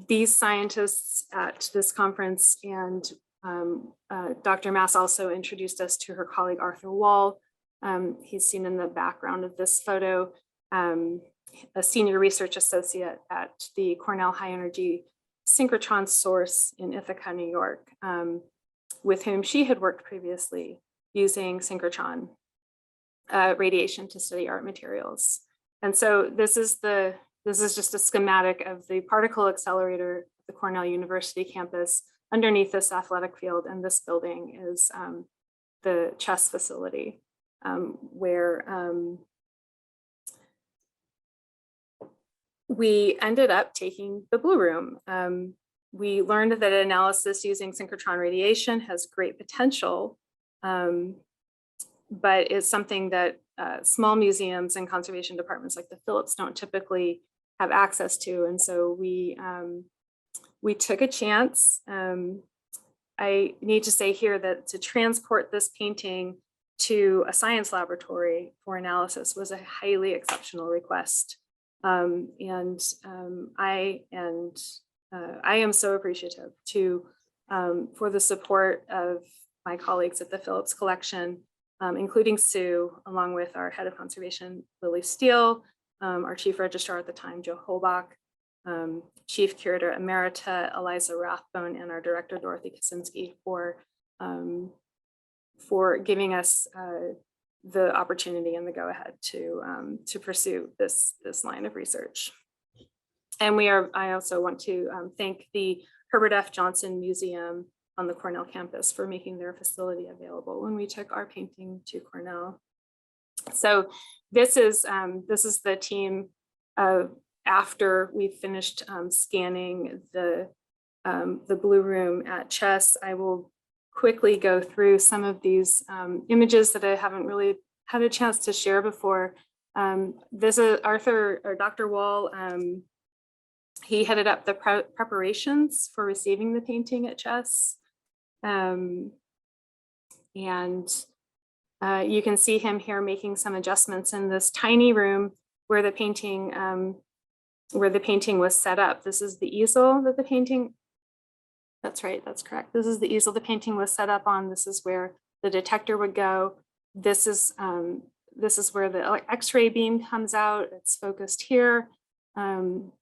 these scientists at this conference, and Dr. Mass also introduced us to her colleague Arthur Wall. He's seen in the background of this photo, a senior research associate at the Cornell High Energy synchrotron source in Ithaca, New York, with whom she had worked previously using synchrotron radiation to study art materials. And so this is just a schematic of the particle accelerator at the Cornell University campus underneath this athletic field, and this building is the chess facility where we ended up taking the blue room. We learned that analysis using synchrotron radiation has great potential, but is something that small museums and conservation departments like the Phillips don't typically have access to. And so we took a chance. I need to say here that to transport this painting to a science laboratory for analysis was a highly exceptional request. I am so appreciative for the support of my colleagues at the Phillips Collection, including Sue, along with our head of conservation, Lily Steele, our chief registrar at the time, Joe Holbach, chief curator emerita, Eliza Rathbone, and our director, Dorothy Kaczynski, for giving us the opportunity and the go-ahead to pursue this line of research. And I also want to thank the Herbert F. Johnson Museum on the Cornell campus for making their facility available when we took our painting to Cornell. So this is the team after we finished scanning the blue room at Chess. I will quickly go through some of these images that I haven't really had a chance to share before. This is Dr. Wall. He headed up the preparations for receiving the painting at Chess. And you can see him here making some adjustments in this tiny room where the painting was set up. This is the easel that the painting, that's right, that's correct. This is the easel the painting was set up on. This is where the detector would go. This is where the X-ray beam comes out. It's focused here, and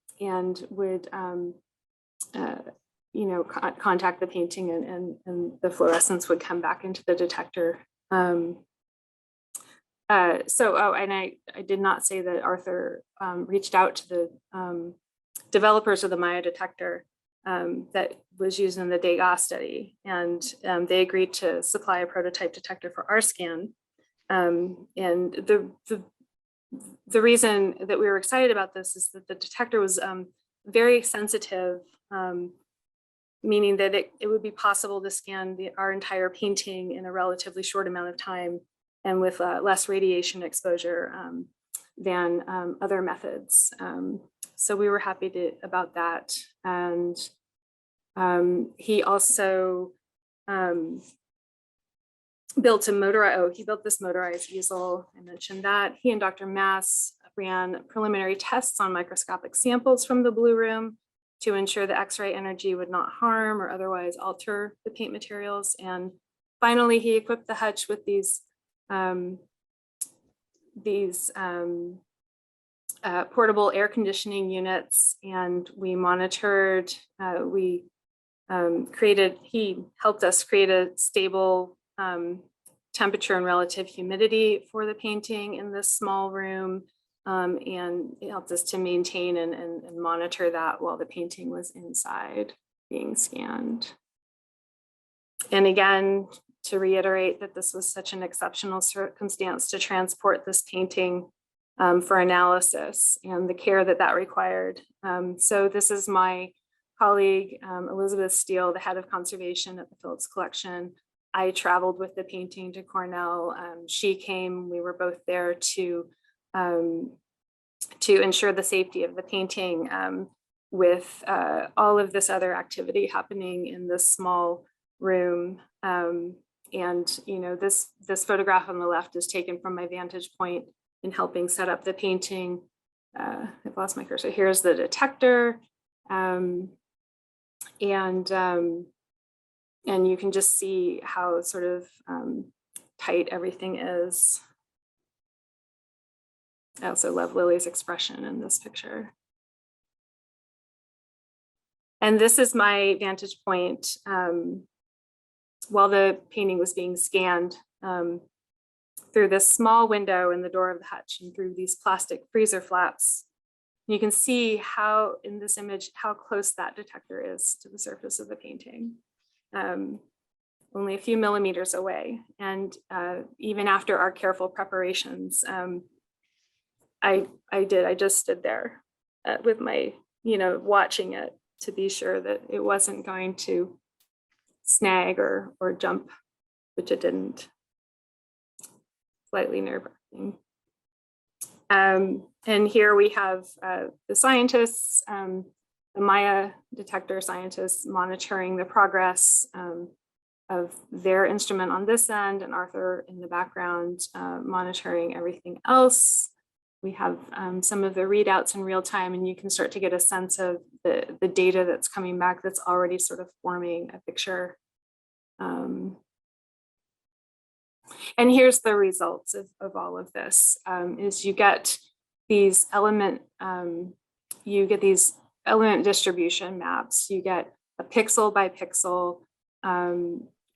would contact the painting, and the fluorescence would come back into the detector. And I did not say that Arthur reached out to the developers of the Maya detector that was used in the Degas study, and they agreed to supply a prototype detector for our scan. And the reason that we were excited about this is that the detector was very sensitive, meaning that it would be possible to scan our entire painting in a relatively short amount of time and with less radiation exposure than other methods. So we were happy about that. And he also built this motorized easel. I mentioned that. He and Dr. Mass ran preliminary tests on microscopic samples from the blue room to ensure the X-ray energy would not harm or otherwise alter the paint materials. And finally, he equipped the hutch with these portable air conditioning units, and we monitored, he helped us create a stable temperature and relative humidity for the painting in this small room, and it helped us to maintain and monitor that while the painting was inside being scanned. And again, to reiterate that this was such an exceptional circumstance to transport this painting for analysis and the care that required. So this is my colleague, Elizabeth Steele, the head of conservation at the Phillips Collection. I traveled with the painting to Cornell. She came, we were both there to ensure the safety of the painting with all of this other activity happening in this small room. And this photograph on the left is taken from my vantage point in helping set up the painting. I've lost my cursor. Here's the detector. And you can just see how sort of tight everything is. I also love Lily's expression in this picture. And this is my vantage point while the painting was being scanned through this small window in the door of the hutch and through these plastic freezer flaps. You can see how, in this image, how close that detector is to the surface of the painting. Only a few millimeters away. And even after our careful preparations, I just stood there with my, watching it to be sure that it wasn't going to snag or jump, which it didn't. Slightly nerve-wracking. And here we have the scientists, the Maya detector scientists monitoring the progress of their instrument on this end, and Arthur in the background monitoring everything else. We have some of the readouts in real time, and you can start to get a sense of the data that's coming back that's already sort of forming a picture. And here's the results of all of this, is you get these element distribution maps. You get a pixel by pixel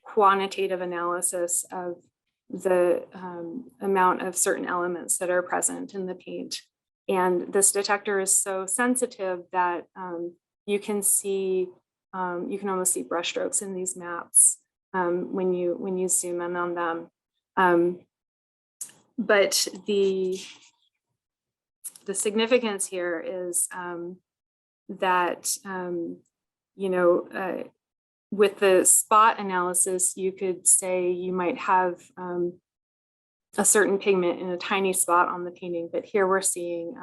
quantitative analysis of the amount of certain elements that are present in the paint. And this detector is so sensitive that you can almost see brushstrokes in these maps when you zoom in on them. But the significance here is that with the spot analysis, you could say you might have a certain pigment in a tiny spot on the painting, but here we're seeing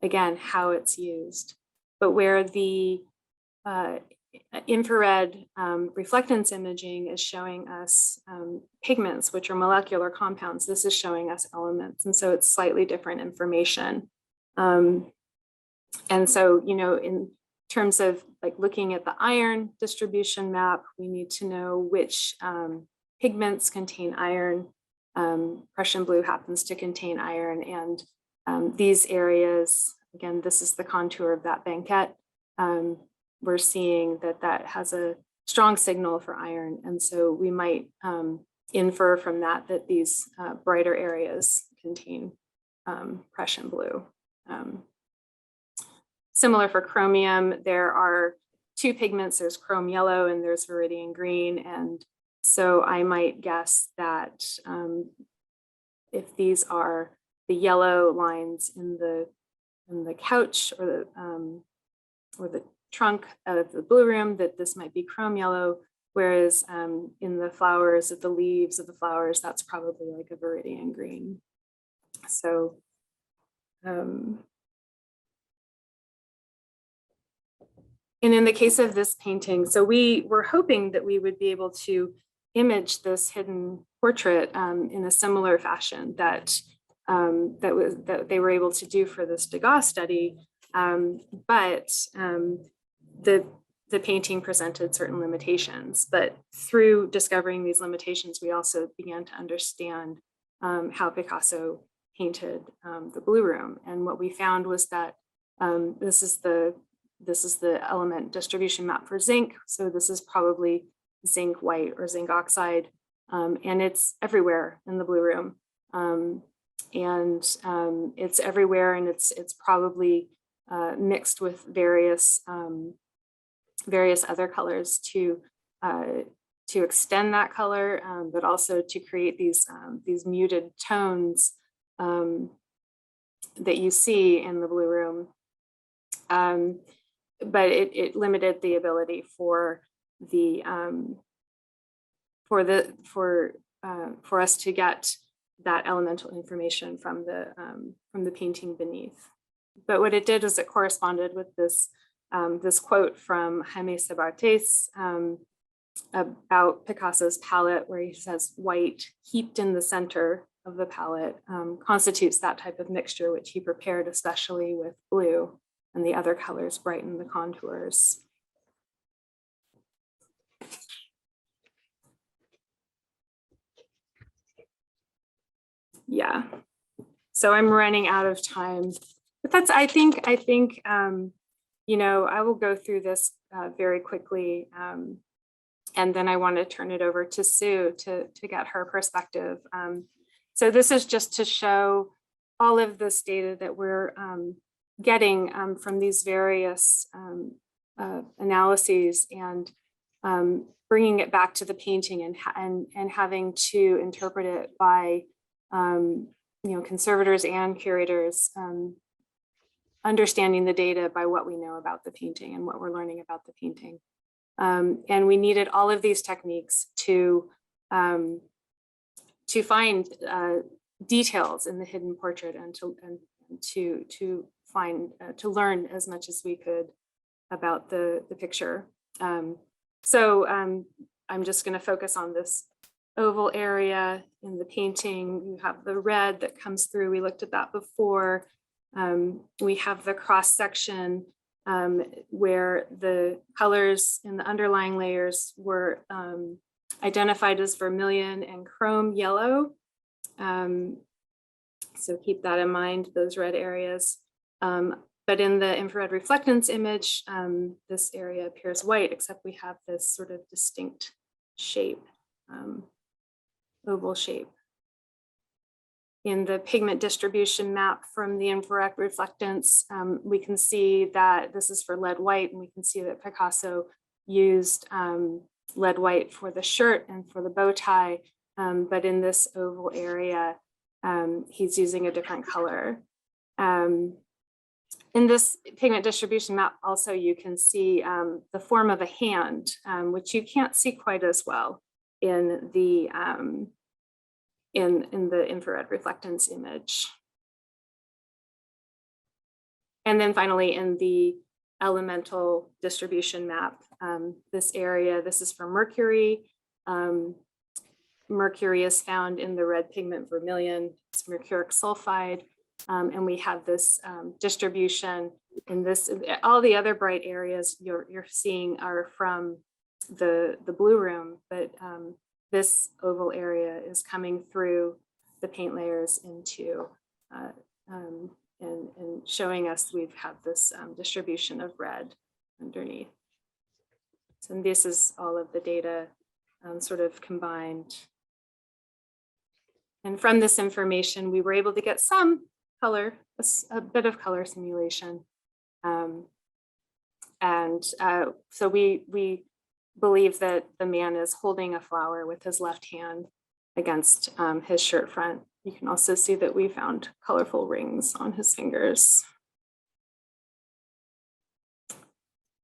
again how it's used. But where the infrared reflectance imaging is showing us pigments, which are molecular compounds, this is showing us elements. And so it's slightly different information. And so, in terms of like looking at the iron distribution map, we need to know which pigments contain iron. Prussian blue happens to contain iron, and these areas, again, this is the contour of that banquette. We're seeing that has a strong signal for iron. And so we might infer from that these brighter areas contain Prussian blue. Similar for chromium, there are two pigments, there's chrome yellow and there's viridian green. And so I might guess that if these are the yellow lines in the couch or the trunk of the blue room, that this might be chrome yellow, whereas in the flowers, at the leaves of the flowers, that's probably like a viridian green. So and in the case of this painting, so we were hoping that we would be able to image this hidden portrait in a similar fashion that they were able to do for this Degas study, but the painting presented certain limitations. But through discovering these limitations, we also began to understand how Picasso painted the blue room. And what we found was that this is the element distribution map for zinc. So this is probably zinc white or zinc oxide, and it's everywhere in the blue room. It's everywhere, and it's probably mixed with various other colors to extend that color, but also to create these muted tones that you see in the blue room. But it limited the ability for us to get that elemental information from the painting beneath. But what it did is it corresponded with this quote from Jaime Sabartes about Picasso's palette, where he says white heaped in the center of the palette constitutes that type of mixture which he prepared especially with blue, and the other colors brighten the contours. Yeah, so I'm running out of time, but that's, I think I will go through this very quickly. And then I want to turn it over to Sue to get her perspective. So this is just to show all of this data that we're getting from these various analyses, and bringing it back to the painting and having to interpret it by conservators and curators, understanding the data by what we know about the painting and what we're learning about the painting. And we needed all of these techniques to find details in the hidden portrait, and to learn as much as we could about the picture. So I'm just going to focus on this oval area in the painting. You have the red that comes through. We looked at that before. We have the cross section where the colors in the underlying layers were identified as vermilion and chrome yellow. So keep that in mind, those red areas. But in the infrared reflectance image, this area appears white, except we have this sort of distinct shape, oval shape. In the pigment distribution map from the infrared reflectance, we can see that this is for lead white, and we can see that Picasso used lead white for the shirt and for the bow tie, but in this oval area, he's using a different color. In this pigment distribution map, also you can see the form of a hand, which you can't see quite as well in the infrared reflectance image. And then finally, in the elemental distribution map, this area, this is for mercury. Mercury is found in the red pigment vermilion. It's mercuric sulfide. And we have this distribution in this. All the other bright areas you're seeing are from the blue room, but this oval area is coming through the paint layers into and showing us we have this distribution of red underneath. So this is all of the data sort of combined. And from this information, we were able to get some color, a bit of color simulation. So we believe that the man is holding a flower with his left hand against his shirt front. You can also see that we found colorful rings on his fingers.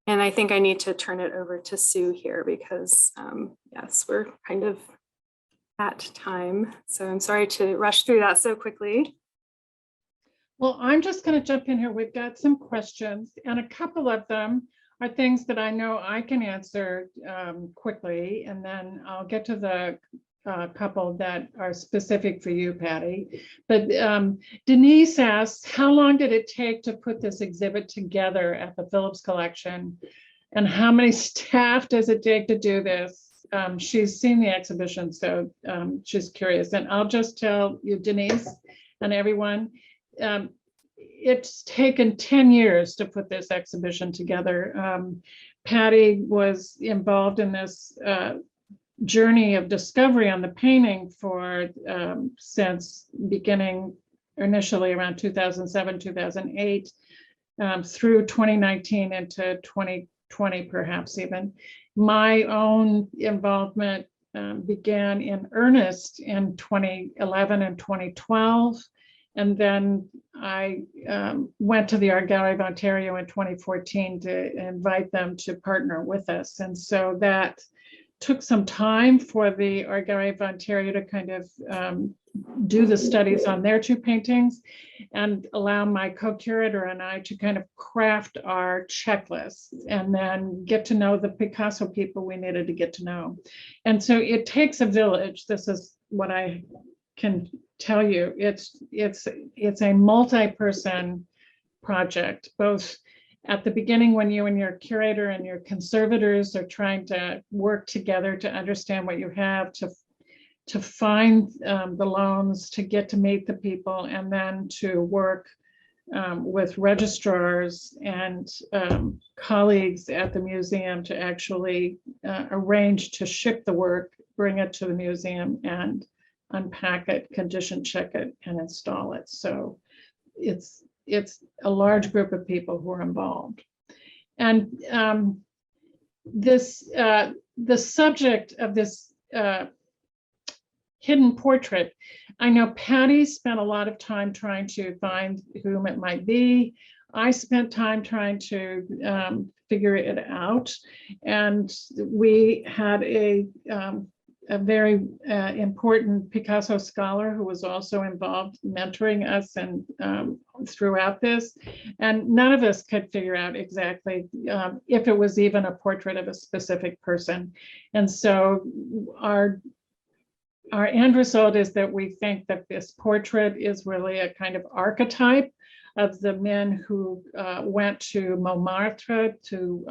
And I think I need to turn it over to Sue here because yes, we're kind of at time. So I'm sorry to rush through that so quickly. Well, I'm just going to jump in here. We've got some questions, and a couple of them are things that I know I can answer quickly, and then I'll get to the couple that are specific for you, Patty. But Denise asks, how long did it take to put this exhibit together at the Phillips collection? And how many staff does it take to do this? She's seen the exhibition, so she's curious. And I'll just tell you, Denise, and everyone, it's taken 10 years to put this exhibition together. Patty was involved in this journey of discovery on the painting for since beginning initially around 2007, 2008, through 2019 into 2020, perhaps even. My own involvement began in earnest in 2011 and 2012. And then I went to the Art Gallery of Ontario in 2014 to invite them to partner with us. And so that took some time for the Art Gallery of Ontario to kind of do the studies on their two paintings and allow my co-curator and I to kind of craft our checklists and then get to know the Picasso people we needed to get to know. And so it takes a village. This is what I can tell you. It's a multi-person project, both at the beginning when you and your curator and your conservators are trying to work together to understand what you have, to find the loans, to get to meet the people, and then to work with registrars and colleagues at the museum to actually arrange to ship the work, bring it to the museum and unpack it, condition check it, and install it. So it's a large group of people who are involved. And the subject of this hidden portrait, I know Patty spent a lot of time trying to find whom it might be. I spent time trying to figure it out. And we had a very important Picasso scholar who was also involved mentoring us and throughout this. And none of us could figure out exactly if it was even a portrait of a specific person. And so our end result is that we think that this portrait is really a kind of archetype of the men who went to Montmartre to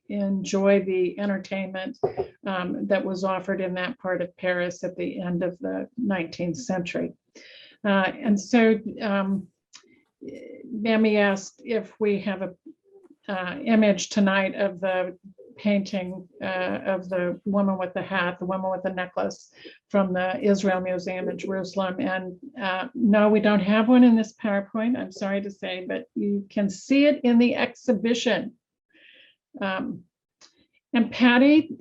enjoy the entertainment that was offered in that part of Paris at the end of the 19th century. And so Mamie asked if we have an image tonight of the painting of the woman with the hat, the woman with the necklace from the Israel Museum in Jerusalem. And no, we don't have one in this PowerPoint, I'm sorry to say, but you can see it in the exhibition. And Patty,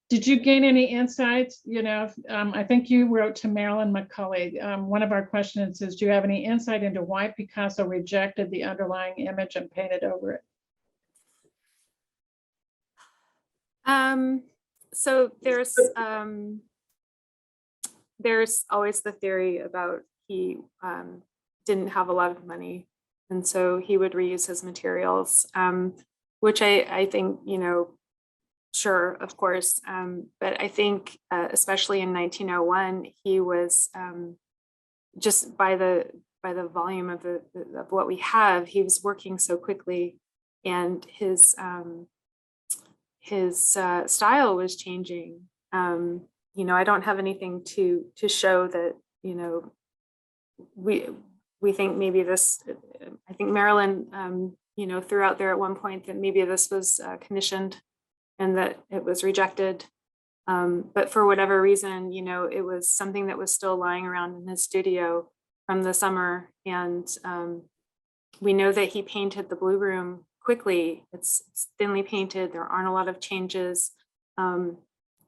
did you gain any insights? You know, I think you wrote to Marilyn McCulley. One of our questions is, do you have any insight into why Picasso rejected the underlying image and painted over it? So there's always the theory about he didn't have a lot of money, and so he would reuse his materials, which I think, you know, sure, of course, but I think especially in 1901, he was just by the volume of what we have, he was working so quickly, and his style was changing. You know, I don't have anything to show that, you know, we think maybe this, I think Marilyn, you know, threw out there at one point that maybe this was commissioned and that it was rejected. But for whatever reason, you know, it was something that was still lying around in his studio from the summer. And we know that he painted the Blue Room quickly. It's thinly painted. There aren't a lot of changes.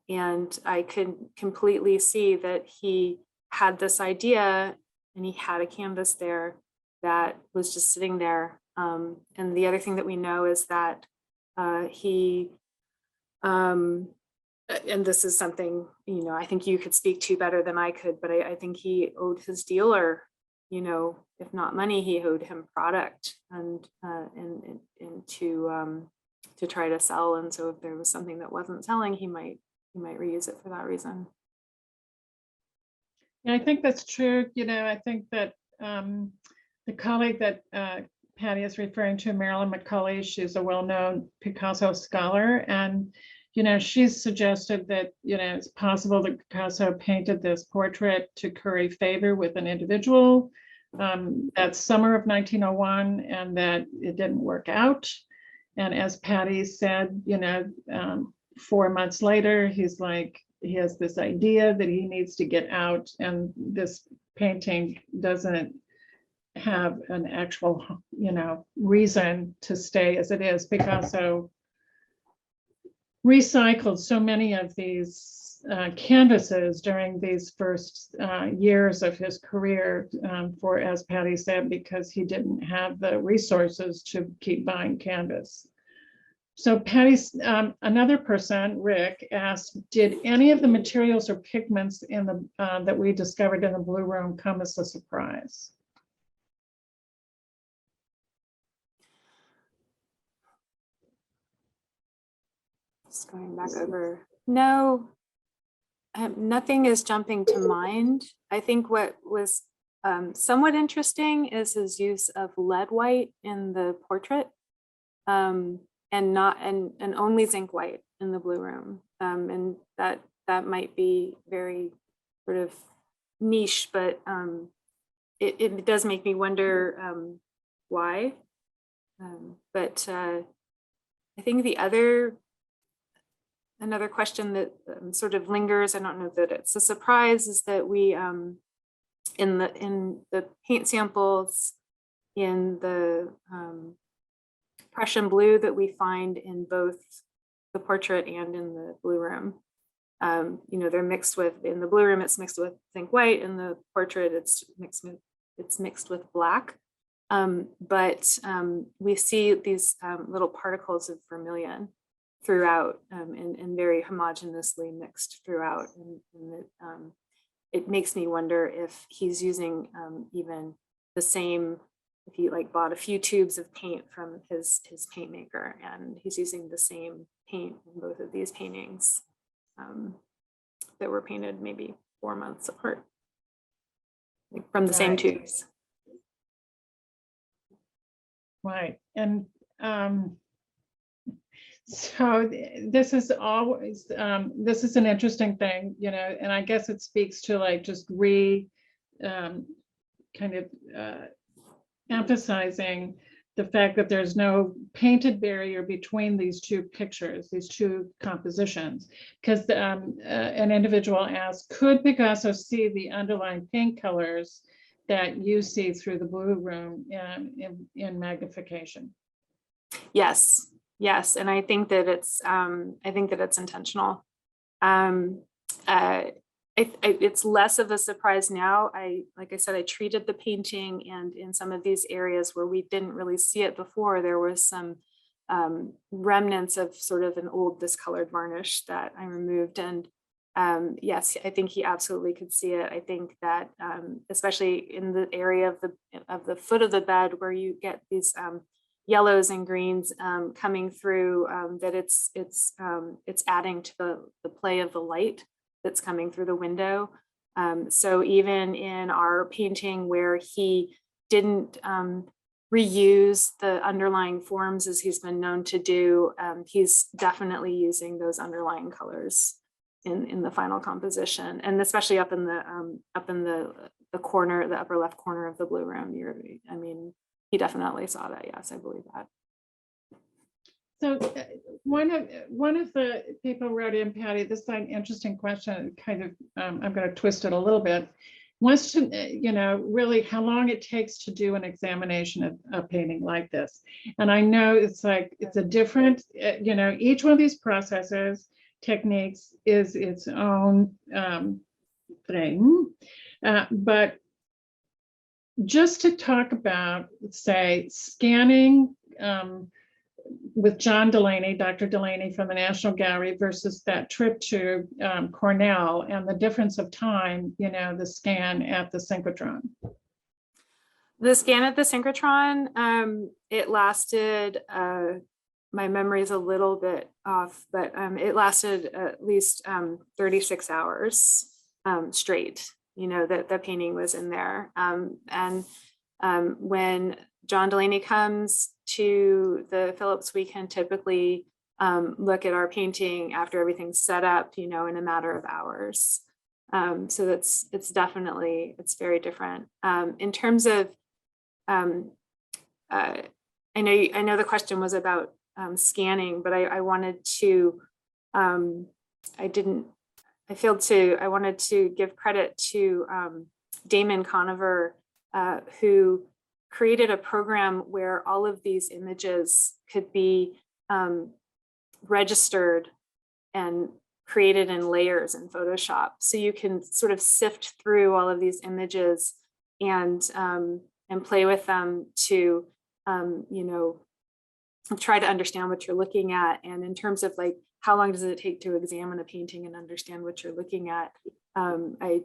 And I could completely see that he had this idea and he had a canvas there that was just sitting there. And the other thing that we know is that he, and this is something, you know, I think you could speak to better than I could, but I think he owed his dealer, you know, if not money, he owed him product and to try to sell. And so if there was something that wasn't selling, he might reuse it for that reason. Yeah, I think that's true. You know, I think that the colleague that Patty is referring to, Marilyn McCulley, she's a well-known Picasso scholar, and you know, she's suggested that, you know, it's possible that Picasso painted this portrait to curry favor with an individual that summer of 1901, and that it didn't work out. And as Patty said, you know, 4 months later, he's like, he has this idea that he needs to get out, and this painting doesn't have an actual, you know, reason to stay as it is. Picasso recycled so many of these canvases during these first years of his career for, as Patty said, because he didn't have the resources to keep buying canvas. So Patty's, another person, Rick, asked, did any of the materials or pigments in the that we discovered in the Blue Room come as a surprise? Just going back over. No, nothing is jumping to mind. I think what was somewhat interesting is his use of lead white in the portrait, and only zinc white in the Blue Room, and that might be very sort of niche, but it does make me wonder why. But I think another question that sort of lingers, I don't know that it's a surprise, is that we in the paint samples in the Prussian blue that we find in both the portrait and in the blue room, you know, they're mixed with, in the blue room it's mixed with zinc white, in the portrait it's mixed with black. But we see these little particles of vermilion throughout, and very homogeneously mixed throughout. And it makes me wonder if he's using even the same, if he like bought a few tubes of paint from his paint maker, and he's using the same paint in both of these paintings that were painted maybe 4 months apart, like from the same tubes. Right. And so this is always, this is an interesting thing, you know, and I guess it speaks to like just emphasizing the fact that there's no painted barrier between these two pictures, these two compositions. Because an individual asked, could Picasso see the underlying paint colors that you see through the blue room in magnification? Yes, yes, and I think that it's intentional. It's less of a surprise now. Like I said, I treated the painting, and in some of these areas where we didn't really see it before, there was some remnants of sort of an old discolored varnish that I removed. And yes, I think he absolutely could see it. I think that especially in the area of the foot of the bed where you get these yellows and greens coming through, that it's adding to the play of the light that's coming through the window. So even in our painting where he didn't reuse the underlying forms as he's been known to do, he's definitely using those underlying colors in the final composition, and especially up in the corner, the upper left corner of the blue room. I mean, he definitely saw that. Yes, I believe that. So one of the people wrote in, Patty, this is an interesting question, kind of, I'm going to twist it a little bit, wants to, you know, really how long it takes to do an examination of a painting like this. And I know it's like, it's a different, you know, each one of these processes, techniques is its own thing. But just to talk about, say, scanning with John Delaney, Dr. Delaney from the National Gallery versus that trip to Cornell, and the difference of time, you know, the scan at the synchrotron. The scan at the synchrotron, it lasted, my memory is a little bit off, but it lasted at least 36 hours straight, you know, that the painting was in there. And when John Delaney comes to the Phillips, we can typically look at our painting after everything's set up, you know, in a matter of hours. So it's definitely, it's very different. In terms of, I know the question was about scanning, but I wanted to, I wanted to give credit to Damon Conover, who created a program where all of these images could be registered and created in layers in Photoshop. So you can sort of sift through all of these images and play with them to, you know, try to understand what you're looking at. And in terms of like, how long does it take to examine a painting and understand what you're looking at? I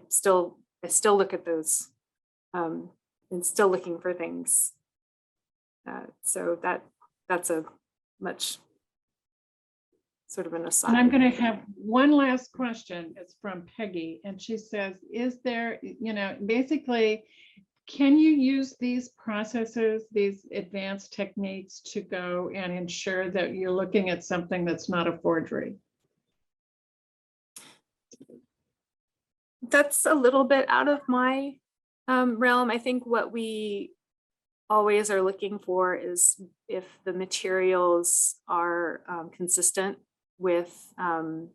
still look at those and still looking for things. So that's a much sort of an aside. And I'm going to have one last question. It's from Peggy, and she says, is there, you know, basically, can you use these processes, these advanced techniques to go and ensure that you're looking at something that's not a forgery? That's a little bit out of my realm, I think what we always are looking for is if the materials are consistent with the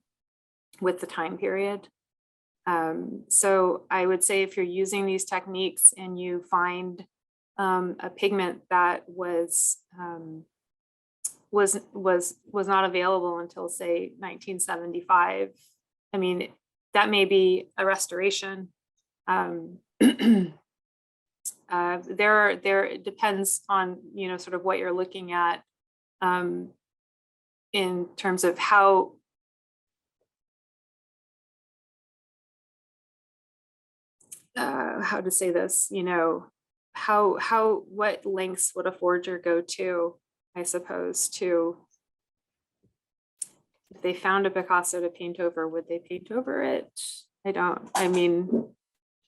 time period. So I would say if you're using these techniques and you find a pigment that was not available until, say, 1975, I mean, that may be a restoration. It depends on, sort of what you're looking at in terms of how to say this, what lengths would a forger go to, I suppose, to, if they found a Picasso to paint over, would they paint over it?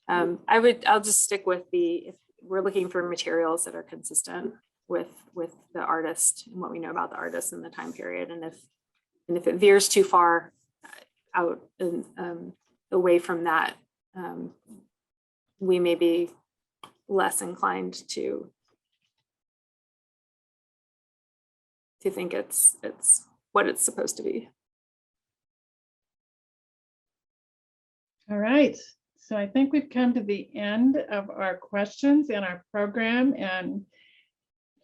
I'll just stick with if we're looking for materials that are consistent with the artist and what we know about the artist and the time period. And if it veers too far out and away from that, we may be less inclined to think it's what it's supposed to be. All right. So I think we've come to the end of our questions in our program, and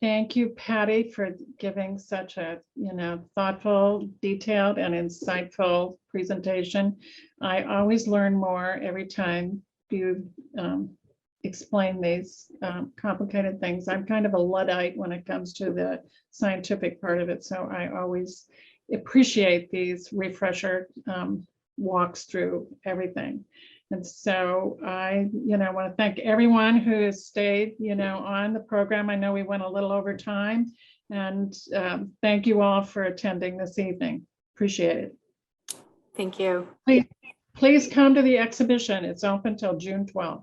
thank you, Patty, for giving such a thoughtful, detailed, and insightful presentation. I always learn more every time you explain these complicated things. I'm kind of a Luddite when it comes to the scientific part of it, so I always appreciate these refresher walks through everything. And so I, want to thank everyone who has stayed, on the program. I know we went a little over time, and thank you all for attending this evening. Appreciate it. Thank you. Please come to the exhibition. It's open till June 12th.